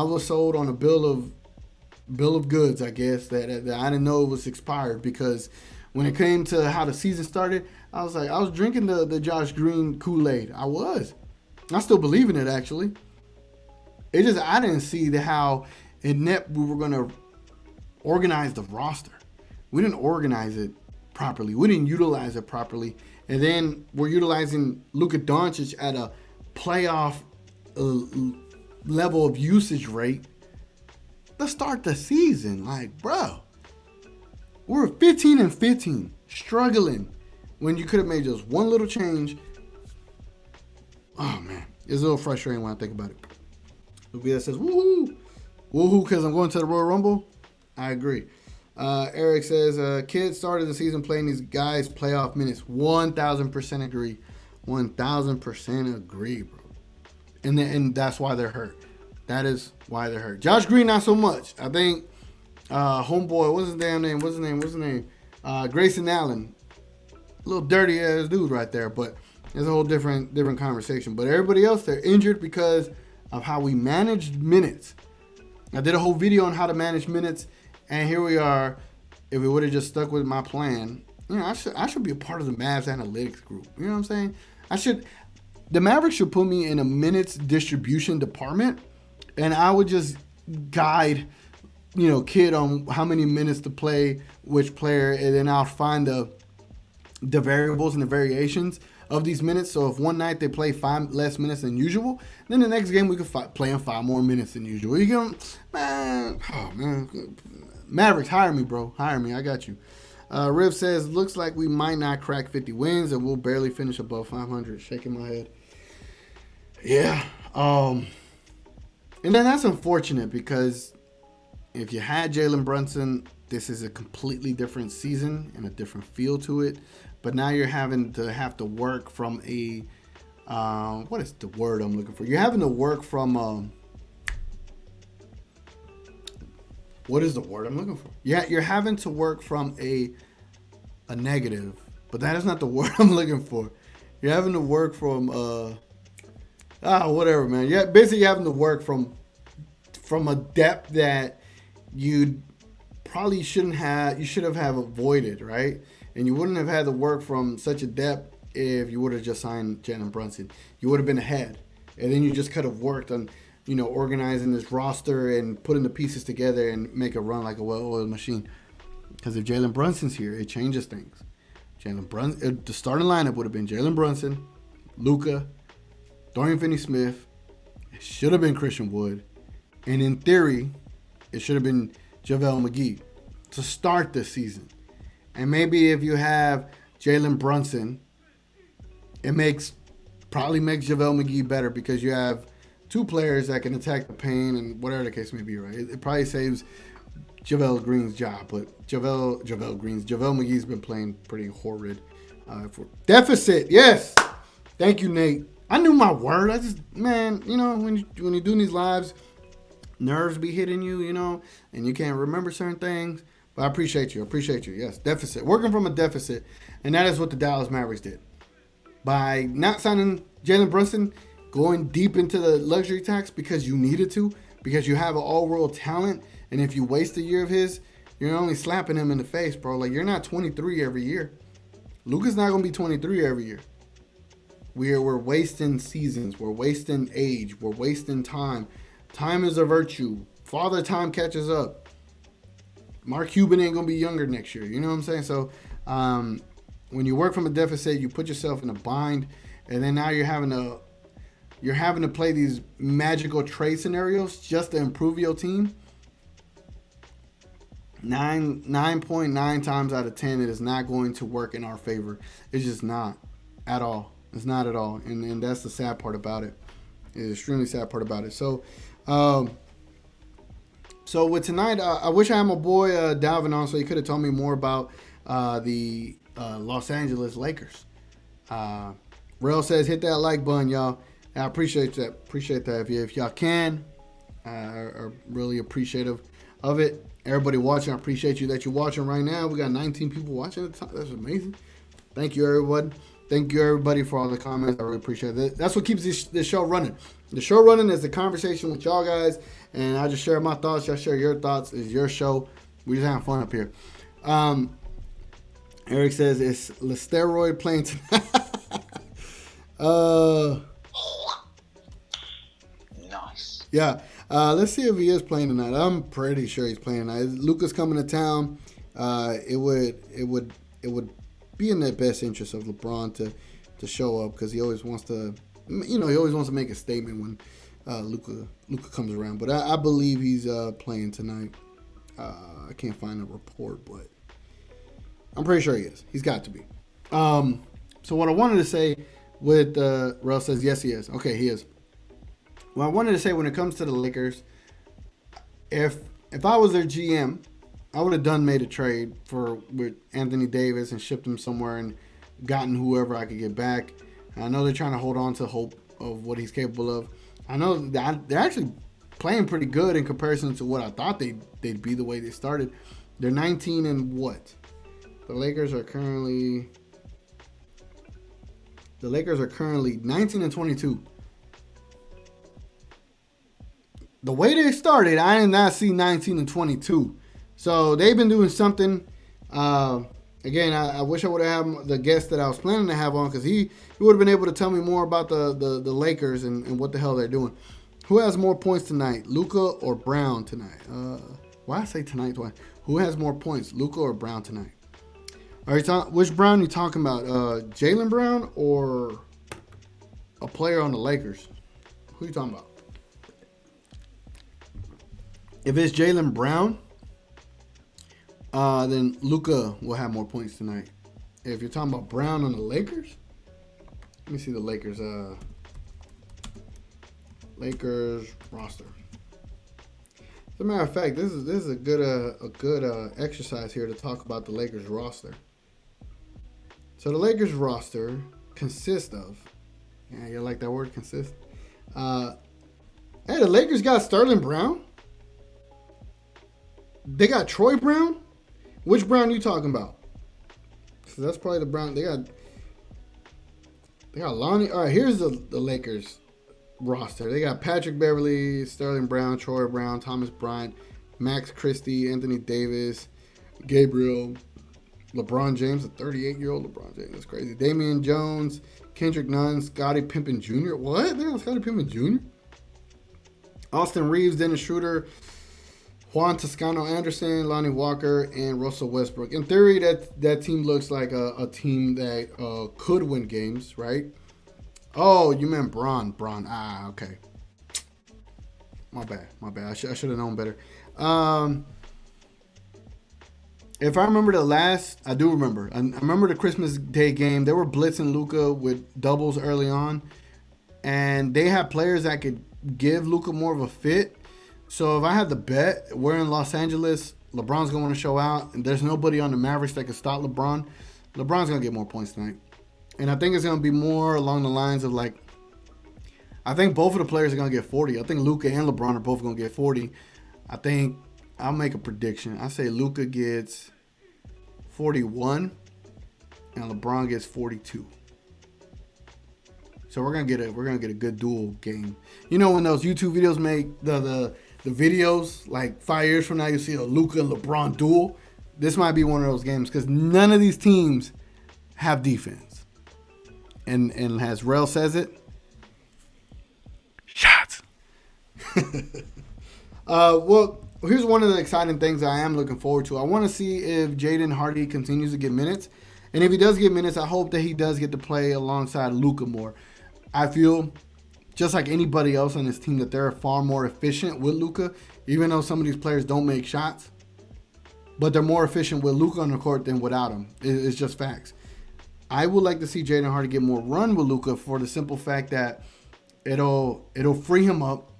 was sold on a bill of goods, I guess, that I didn't know it was expired, because when it came to how the season started, I was drinking the Josh Green Kool-Aid. I still believe in it, actually. I didn't see how inept we were going to organize the roster. We didn't organize it properly. We didn't utilize it properly. And then we're utilizing Luka Doncic at a playoff level of usage rate to start the season. Like, bro, we're 15-15, struggling when you could have made just one little change. Oh, man. It's a little frustrating when I think about it. Luka says, woohoo. Woohoo, because I'm going to the Royal Rumble. I agree. Eric says, kids started the season playing these guys' playoff minutes. 1,000% agree. 1,000% agree, bro. And that's why they're hurt. That is why they're hurt. Josh Green, not so much. I think homeboy, what's his damn name? What's his name? Grayson Allen. A little dirty ass dude right there, but it's a whole different conversation. But everybody else, they're injured because of how we managed minutes. I did a whole video on how to manage minutes, and here we are. If we would have just stuck with my plan, I should be a part of the Mavs analytics group. You know what I'm saying? The Mavericks should put me in a minutes distribution department, and I would just guide, kid on how many minutes to play which player, and then I'll find the variables and the variations of these minutes. So if one night they play 5 less minutes than usual, then the next game we could play in 5 more minutes than usual. You get, man, Mavericks, hire me, bro. Hire me. I got you. Riv says, looks like we might not crack 50 wins and we'll barely finish above 500. Shaking my head. Yeah. And then that's unfortunate, because if you had Jalen Brunson, this is a completely different season and a different feel to it. But now you're having to work from a, what is the word I'm looking for? You're having to work from, what is the word I'm looking for? Yeah, you're having to work from a negative, but that is not the word I'm looking for. You're having to work from, whatever, man. Yeah, basically you're having to work from a depth that you probably shouldn't have. You should have avoided, right? And you wouldn't have had to work from such a depth if you would have just signed Jalen Brunson. You would have been ahead, and then you just could have worked on, organizing this roster and putting the pieces together and make it run like a well-oiled machine. Because if Jalen Brunson's here, it changes things. The starting lineup would have been Jalen Brunson, Luka, Dorian Finney-Smith. It should have been Christian Wood, and in theory, it should have been JaVale McGee to start this season. And maybe if you have Jalen Brunson, it probably makes JaVale McGee better, because you have 2 players that can attack the paint and whatever the case may be, right? It probably saves JaVale Green's job, but JaVale McGee's been playing pretty horrid. For deficit, yes. Thank you, Nate. I knew my word. When you're doing these lives, nerves be hitting you, and you can't remember certain things. But I appreciate you. Yes, deficit. Working from a deficit. And that is what the Dallas Mavericks did. By not signing Jalen Brunson, going deep into the luxury tax because you needed to, because you have an all-world talent, and if you waste a year of his, you're only slapping him in the face, bro. Like, you're not 23 every year. Luka's not going to be 23 every year. We're wasting seasons. We're wasting age. We're wasting time. Time is a virtue. Father Time catches up. Mark Cuban ain't going to be younger next year. You know what I'm saying? So when you work from a deficit, you put yourself in a bind, and then now you're having to play these magical trade scenarios just to improve your team. 9.9 times out of 10, it is not going to work in our favor. It's just not at all. It's not at all. And that's the sad part about it. It's extremely sad part about it. So, with tonight, I wish I had my boy Dalvin on, so he could have told me more about the Los Angeles Lakers. Rel says, hit that like button, y'all. I appreciate that. If y'all can, are really appreciative of it. everybody watching. I appreciate you that you're watching right now. We got 19 people watching. That's amazing. Thank you, everyone. Thank you, everybody, for all the comments. I really appreciate it. That's what keeps this show running. The show running is the conversation with y'all guys, and I just share my thoughts. Y'all share your thoughts. It's your show. We just having fun up here. Eric says, it's the steroid playing tonight. Nice. Yeah. Let's see if he is playing tonight. I'm pretty sure he's playing tonight. Luka's coming to town. It would be in the best interest of LeBron to show up, because he always wants to, he always wants to make a statement when Luka comes around. But I believe he's playing tonight. I can't find a report, but I'm pretty sure he is. He's got to be. So what I wanted to say with Rel says yes, he is. Okay, he is. Well, I wanted to say, when it comes to the Lakers, if I was their GM, I would have made a trade with Anthony Davis and shipped him somewhere and gotten whoever I could get back. I know they're trying to hold on to hope of what he's capable of. I know that they're actually playing pretty good in comparison to what I thought they'd be the way they started. They're 19 and what? The Lakers are currently 19 and 22. The way they started, I did not see 19 and 22. So they've been doing something. Again, I wish I would have had the guest that I was planning to have on, because he would have been able to tell me more about the Lakers and what the hell they're doing. Who has more points tonight, Luka or Brown tonight? Why I say tonight twice? Who has more points, Luka or Brown tonight? Which Brown are you talking about? Jaylen Brown or a player on the Lakers? Who are you talking about? If it's Jaylen Brown, then Luka will have more points tonight. If you're talking about Brown on the Lakers, let me see the Lakers. Lakers roster. As a matter of fact, this is a good exercise here to talk about the Lakers roster. So the Lakers roster consists of, yeah, you like that word, consist? Hey, the Lakers got Sterling Brown. They got Troy Brown. Which Brown you talking about? So that's probably the Brown. They got Lonnie. All right, here's the Lakers roster. They got Patrick Beverly, Sterling Brown, Troy Brown, Thomas Bryant, Max Christie, Anthony Davis, Gabriel, LeBron James, a 38-year-old LeBron James. That's crazy. Damian Jones, Kendrick Nunn, Scottie Pippen Jr. What? They got Scottie Pippen Jr.? Austin Reeves, Dennis Schroeder, Juan Toscano Anderson, Lonnie Walker, and Russell Westbrook. In theory, that team looks like a team that could win games, right? Oh, you meant Braun. Ah, okay. My bad. I should have known better. If I remember I do remember. I remember the Christmas Day game. They were blitzing Luka with doubles early on, and they had players that could give Luka more of a fit. So if I had to bet, we're in Los Angeles, LeBron's going to want to show out, and there's nobody on the Mavericks that can stop LeBron. LeBron's going to get more points tonight. And I think it's going to be more along the lines of, like, I think both of the players are going to get 40. I think Luka and LeBron are both going to get 40. I think I'll make a prediction. I say Luka gets 41 and LeBron gets 42. So we're gonna get a good duel game. You know, when those YouTube videos make the videos, like 5 years from now, you see a Luka and LeBron duel. This might be one of those games, because none of these teams have defense. And as Rel says it, shots. Well, here's one of the exciting things I am looking forward to. I want to see if Jaden Hardy continues to get minutes. And if he does get minutes, I hope that he does get to play alongside Luka more. I feel, just like anybody else on this team, that they're far more efficient with Luka, even though some of these players don't make shots. But they're more efficient with Luka on the court than without him. It's just facts. I would like to see Jaden Hardy get more run with Luka, for the simple fact that it'll free him up.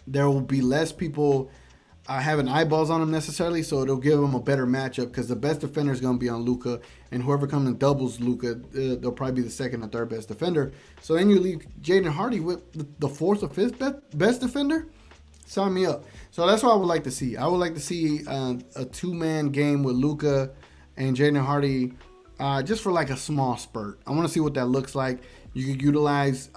There will be less people having eyeballs on him necessarily, so it'll give him a better matchup, because the best defender is going to be on Luka, and whoever comes and doubles Luka, they'll probably be the second or third best defender. So then you leave Jaden Hardy with the fourth or fifth best defender. Sign me up. So that's what I would like to see. I would like to see a two-man game with Luka and Jaden Hardy just for like a small spurt. I want to see what that looks like. You could utilize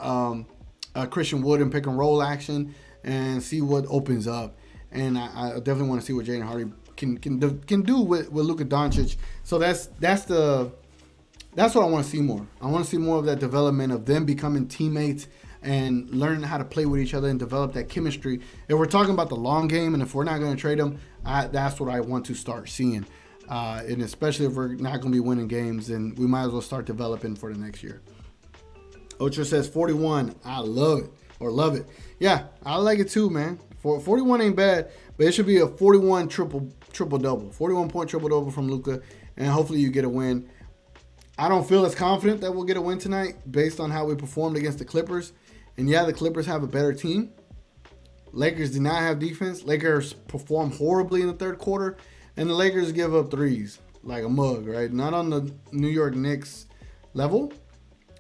Christian Wood in pick and roll action and see what opens up. And I definitely want to see what Jaden Hardy can do with Luka Doncic. So that's what I want to see more. I want to see more of that development of them becoming teammates and learning how to play with each other and develop that chemistry. If we're talking about the long game and if we're not going to trade them, that's what I want to start seeing. And especially if we're not going to be winning games, then we might as well start developing for the next year. Ocho says 41. I love it. Or love it. Yeah, I like it too, man. 41 ain't bad, but it should be a 41 triple-double. 41-point triple-double from Luka, and hopefully you get a win. I don't feel as confident that we'll get a win tonight based on how we performed against the Clippers. And yeah, the Clippers have a better team. Lakers do not have defense. Lakers perform horribly in the third quarter. And the Lakers give up threes like a mug, right? Not on the New York Knicks level,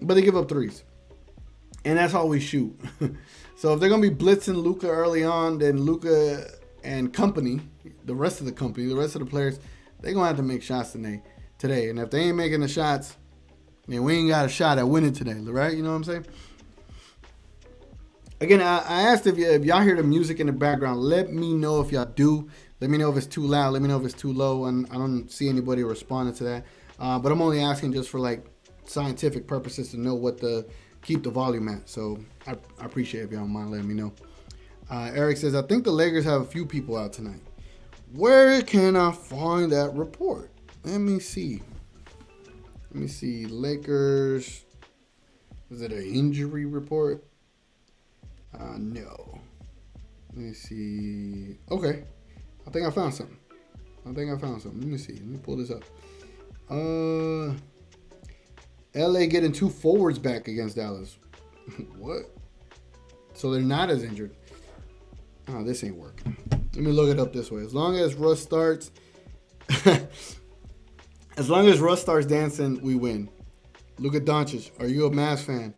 but they give up threes. And that's all we shoot. So if they're going to be blitzing Luka early on, then Luka and company, the rest of the company, the rest of the players, they're going to have to make shots today. And if they ain't making the shots, then we ain't got a shot at winning today, right? You know what I'm saying? Again, I asked if y'all hear the music in the background. Let me know if y'all do. Let me know if it's too loud. Let me know if it's too low. And I don't see anybody responding to that. But I'm only asking just for like scientific purposes to know what to keep the volume at. So I appreciate it if y'all don't mind letting me know. Eric says, I think the Lakers have a few people out tonight. Where can I find that report? Let me see. Lakers. Is it an injury report? No. Let me see. Okay. I think I found something. Let me see. Let me pull this up. LA getting 2 forwards back against Dallas. What? So they're not as injured. Oh, this ain't working. Let me look it up this way. As long as Russ starts dancing, we win. Luka Doncic, are you a Mavs fan?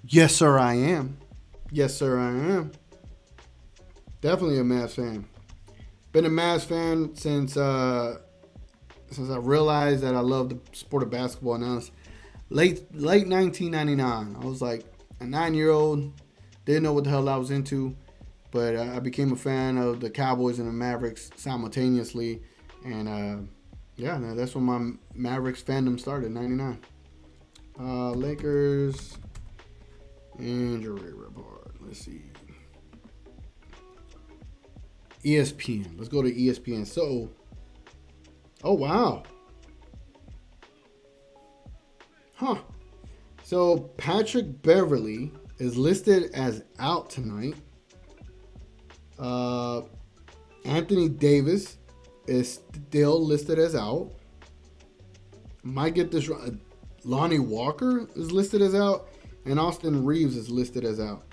Yes, sir, I am. Definitely a Mavs fan. Been a Mavs fan since I realized that I love the sport of basketball. Now it's late 1999. I was like a 9-year-old, didn't know what the hell I was into, but I became a fan of the Cowboys and the Mavericks simultaneously, and that's when my Mavericks fandom started, 99. Lakers injury report. Let's see. ESPN. Let's go to ESPN. So, oh, wow. Huh. So, Patrick Beverley is listed as out tonight. Anthony Davis is still listed as out. Might get this wrong. Lonnie Walker is listed as out. And Austin Reeves is listed as out.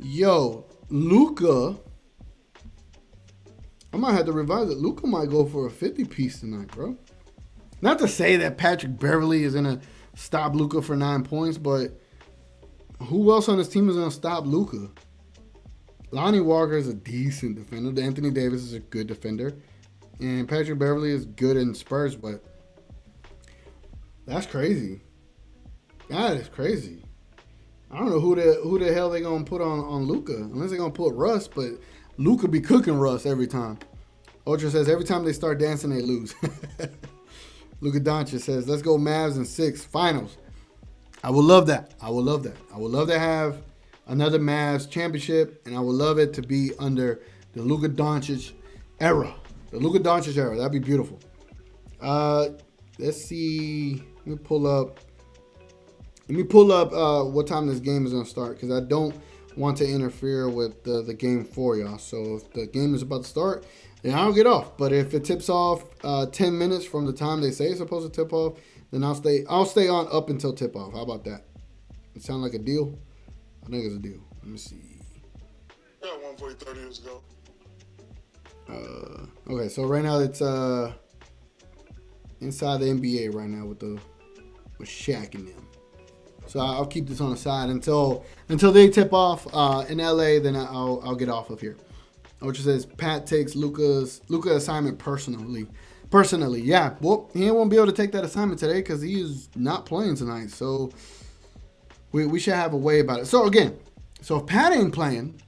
Yo, Luka. I might have to revise it. Luka might go for a 50-piece tonight, bro. Not to say that Patrick Beverley is going to stop Luka for 9 points, but who else on this team is going to stop Luka? Lonnie Walker is a decent defender. Anthony Davis is a good defender. And Patrick Beverley is good in Spurs, but that's crazy. That is crazy. I don't know who the hell they going to put on Luka, unless they're going to put Russ, but Luka be cooking Russ every time. Ultra says every time they start dancing, they lose. Luka Doncic says, let's go Mavs in 6 finals. I would love that. I would love to have another Mavs championship, and I would love it to be under the Luka Doncic era. The Luka Doncic era. That'd be beautiful. Let's see. Let me pull up what time this game is going to start, because I don't want to interfere with the game for y'all. So if the game is about to start, then I'll get off. But if it tips off 10 minutes from the time they say it's supposed to tip off, then I'll stay on up until tip off. How about that? It sound like a deal? I think it's a deal. Let me see. Yeah, 1:30 years ago. Okay, so right now it's inside the NBA right now with Shaq and them. So I'll keep this on the side until they tip off in LA. Then I'll get off of here. Which says Pat takes Luka assignment personally. Personally, yeah. Well, he won't be able to take that assignment today because he is not playing tonight. So we should have a way about it. So again, if Pat ain't playing,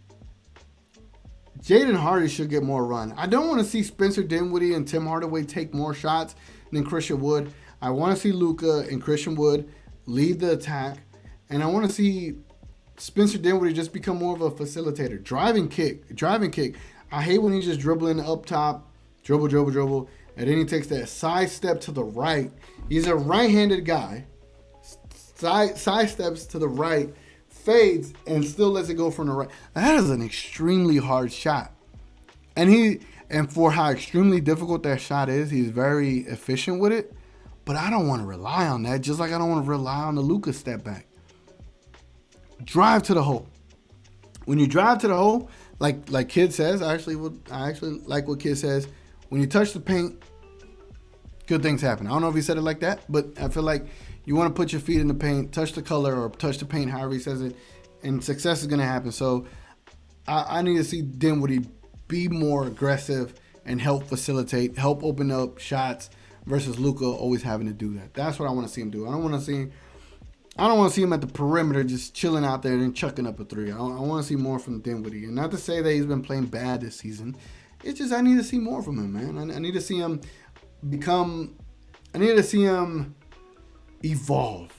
Jaden Hardy should get more run. I don't want to see Spencer Dinwiddie and Tim Hardaway take more shots than Christian Wood. I want to see Luka and Christian Wood lead the attack. And I want to see Spencer Dinwiddie just become more of a facilitator. Driving kick. I hate when he's just dribbling up top, dribble. And then he takes that side step to the right. He's a right-handed guy. Side steps to the right, fades, and still lets it go from the right. That is an extremely hard shot. And for how extremely difficult that shot is, he's very efficient with it. But I don't want to rely on that, just like I don't want to rely on the Luka step back. Drive to the hole. When you drive to the hole, like Kid says, I actually like what Kid says. When you touch the paint, good things happen. I don't know if he said it like that, but I feel like you want to put your feet in the paint, touch the color or touch the paint, however he says it, and success is going to happen. So I need to see Dinwiddie be more aggressive and help facilitate, help open up shots versus Luka always having to do that. That's what I want to see him do. I don't want to see him at the perimeter just chilling out there and chucking up a three. I want to see more from Dinwiddie. And not to say that he's been playing bad this season. It's just I need to see more from him, man. I need to see him evolve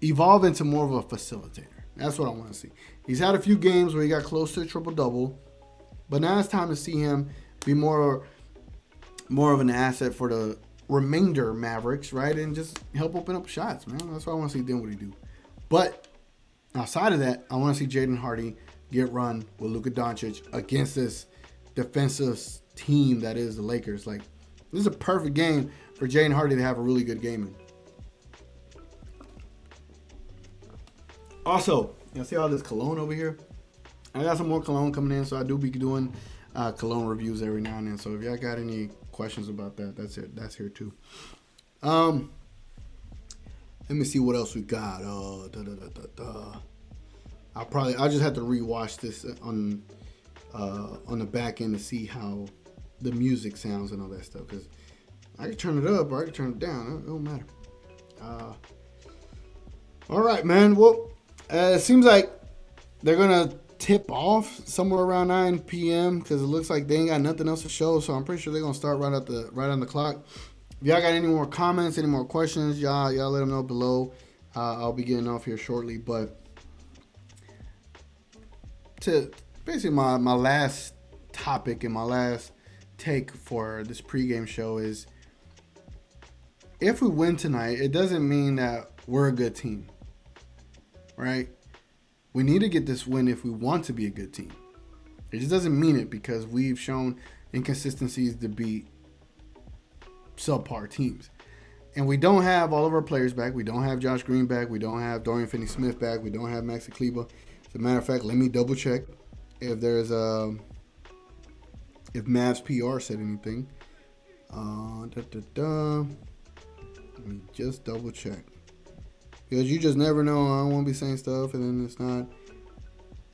into more of a facilitator. That's what I want to see. He's had a few games where he got close to a triple-double, but now it's time to see him be more of an asset for the remainder Mavericks, right? And just help open up shots, man. That's what I want to see Dinwiddie do. But outside of that, I want to see Jaden Hardy get run with Luka Doncic against this defensive team that is the Lakers. Like, this is a perfect game for Jaden Hardy to have a really good game in. Also, you see all this cologne over here? I got some more cologne coming in, so I do be doing cologne reviews every now and then. So if y'all got any questions about that, that's it. That's here too. Let me see what else we got. I'll just have to rewatch this on the back end to see how the music sounds and all that stuff. Because I can turn it up or I can turn it down. It don't matter. All right, man. Well, it seems like they're gonna tip off somewhere around 9 p.m. because it looks like they ain't got nothing else to show. So I'm pretty sure they're gonna start right on the clock. If y'all got any more comments, any more questions, y'all let them know below. I'll be getting off here shortly. But to basically my last topic and my last take for this pregame show is, if we win tonight, it doesn't mean that we're a good team, right? We need to get this win if we want to be a good team. It just doesn't mean it because we've shown inconsistencies to beat subpar teams. And we don't have all of our players back. We don't have Josh Green back. We don't have Dorian Finney-Smith back. We don't have Maxi Kleber. As a matter of fact, let me double check if there's if Mavs PR said anything. Let me just double check. Because you just never know. I don't want to be saying stuff and then it's not.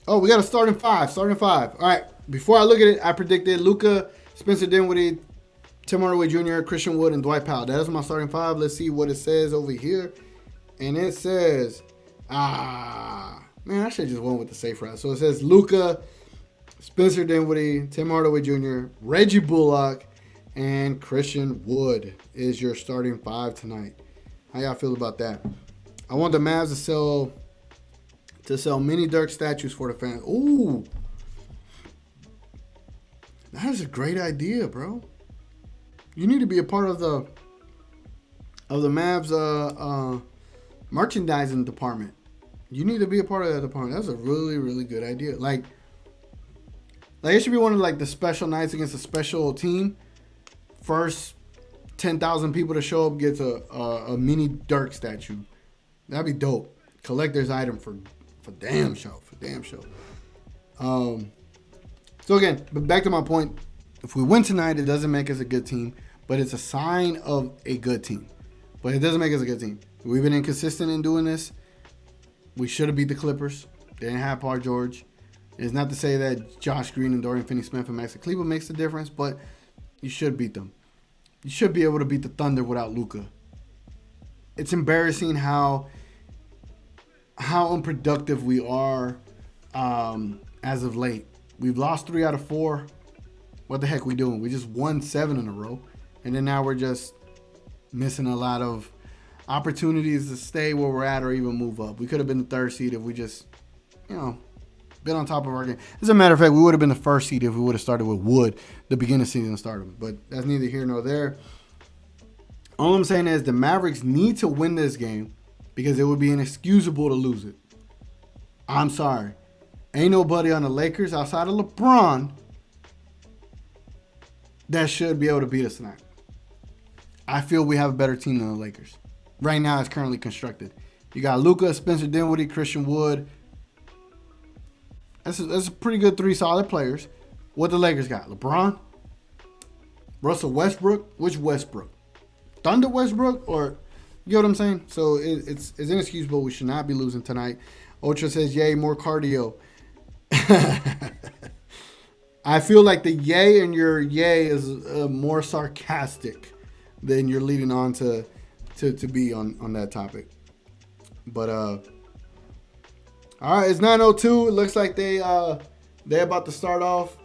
Oh, we got a starting five. All right. Before I look at it, I predicted Luka, Spencer Dinwiddie, Tim Hardaway Jr., Christian Wood, and Dwight Powell. That is my starting five. Let's see what it says over here. And it says, man, I should have just went with the safe route. So it says Luka, Spencer Dinwiddie, Tim Hardaway Jr., Reggie Bullock, and Christian Wood is your starting five tonight. How y'all feel about that? I want the Mavs to sell mini Dirk statues for the fans. Ooh, that is a great idea, bro. You need to be a part of the Mavs merchandising department. You need to be a part of that department. That's a really, really good idea. Like it should be one of the special nights against a special team. First 10,000 people to show up gets a mini Dirk statue. That'd be dope. Collector's item for damn show. So again, but back to my point. If we win tonight, it doesn't make us a good team, but it's a sign of a good team. But it doesn't make us a good team. We've been inconsistent in doing this. We should have beat the Clippers. They didn't have Paul George. It's not to say that Josh Green and Dorian Finney-Smith and Maxi Kleber makes the difference, but you should beat them. You should be able to beat the Thunder without Luka. It's embarrassing how unproductive we are as of late. We've lost 3 out of 4. What the heck are we doing? We just won 7 in a row. And then now we're just missing a lot of opportunities to stay where we're at or even move up. We could have been the 3rd seed if we just, been on top of our game. As a matter of fact, we would have been the 1st seed if we would have started with Wood the beginning of the season stardom. But that's neither here nor there. All I'm saying is the Mavericks need to win this game because it would be inexcusable to lose it. I'm sorry. Ain't nobody on the Lakers outside of LeBron that should be able to beat us tonight. I feel we have a better team than the Lakers. Right now, it's currently constructed. You got Luka, Spencer Dinwiddie, Christian Wood. That's a pretty good 3 solid players. What the Lakers got? LeBron? Russell Westbrook? Which Westbrook? Thunder Westbrook? Or, you know what I'm saying? So it's inexcusable. We should not be losing tonight. Ultra says, yay, more cardio. I feel like the yay in your yay is more sarcastic than you're leading on to be on that topic. But all right, it's 9:02. It looks like they're about to start off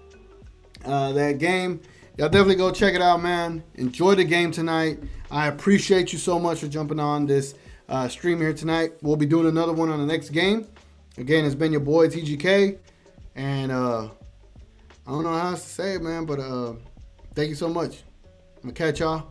that game. Y'all definitely go check it out, man. Enjoy the game tonight. I appreciate you so much for jumping on this stream here tonight. We'll be doing another one on the next game. Again, it's been your boy TGK, and I don't know how else to say it, man, but thank you so much. I'm gonna catch y'all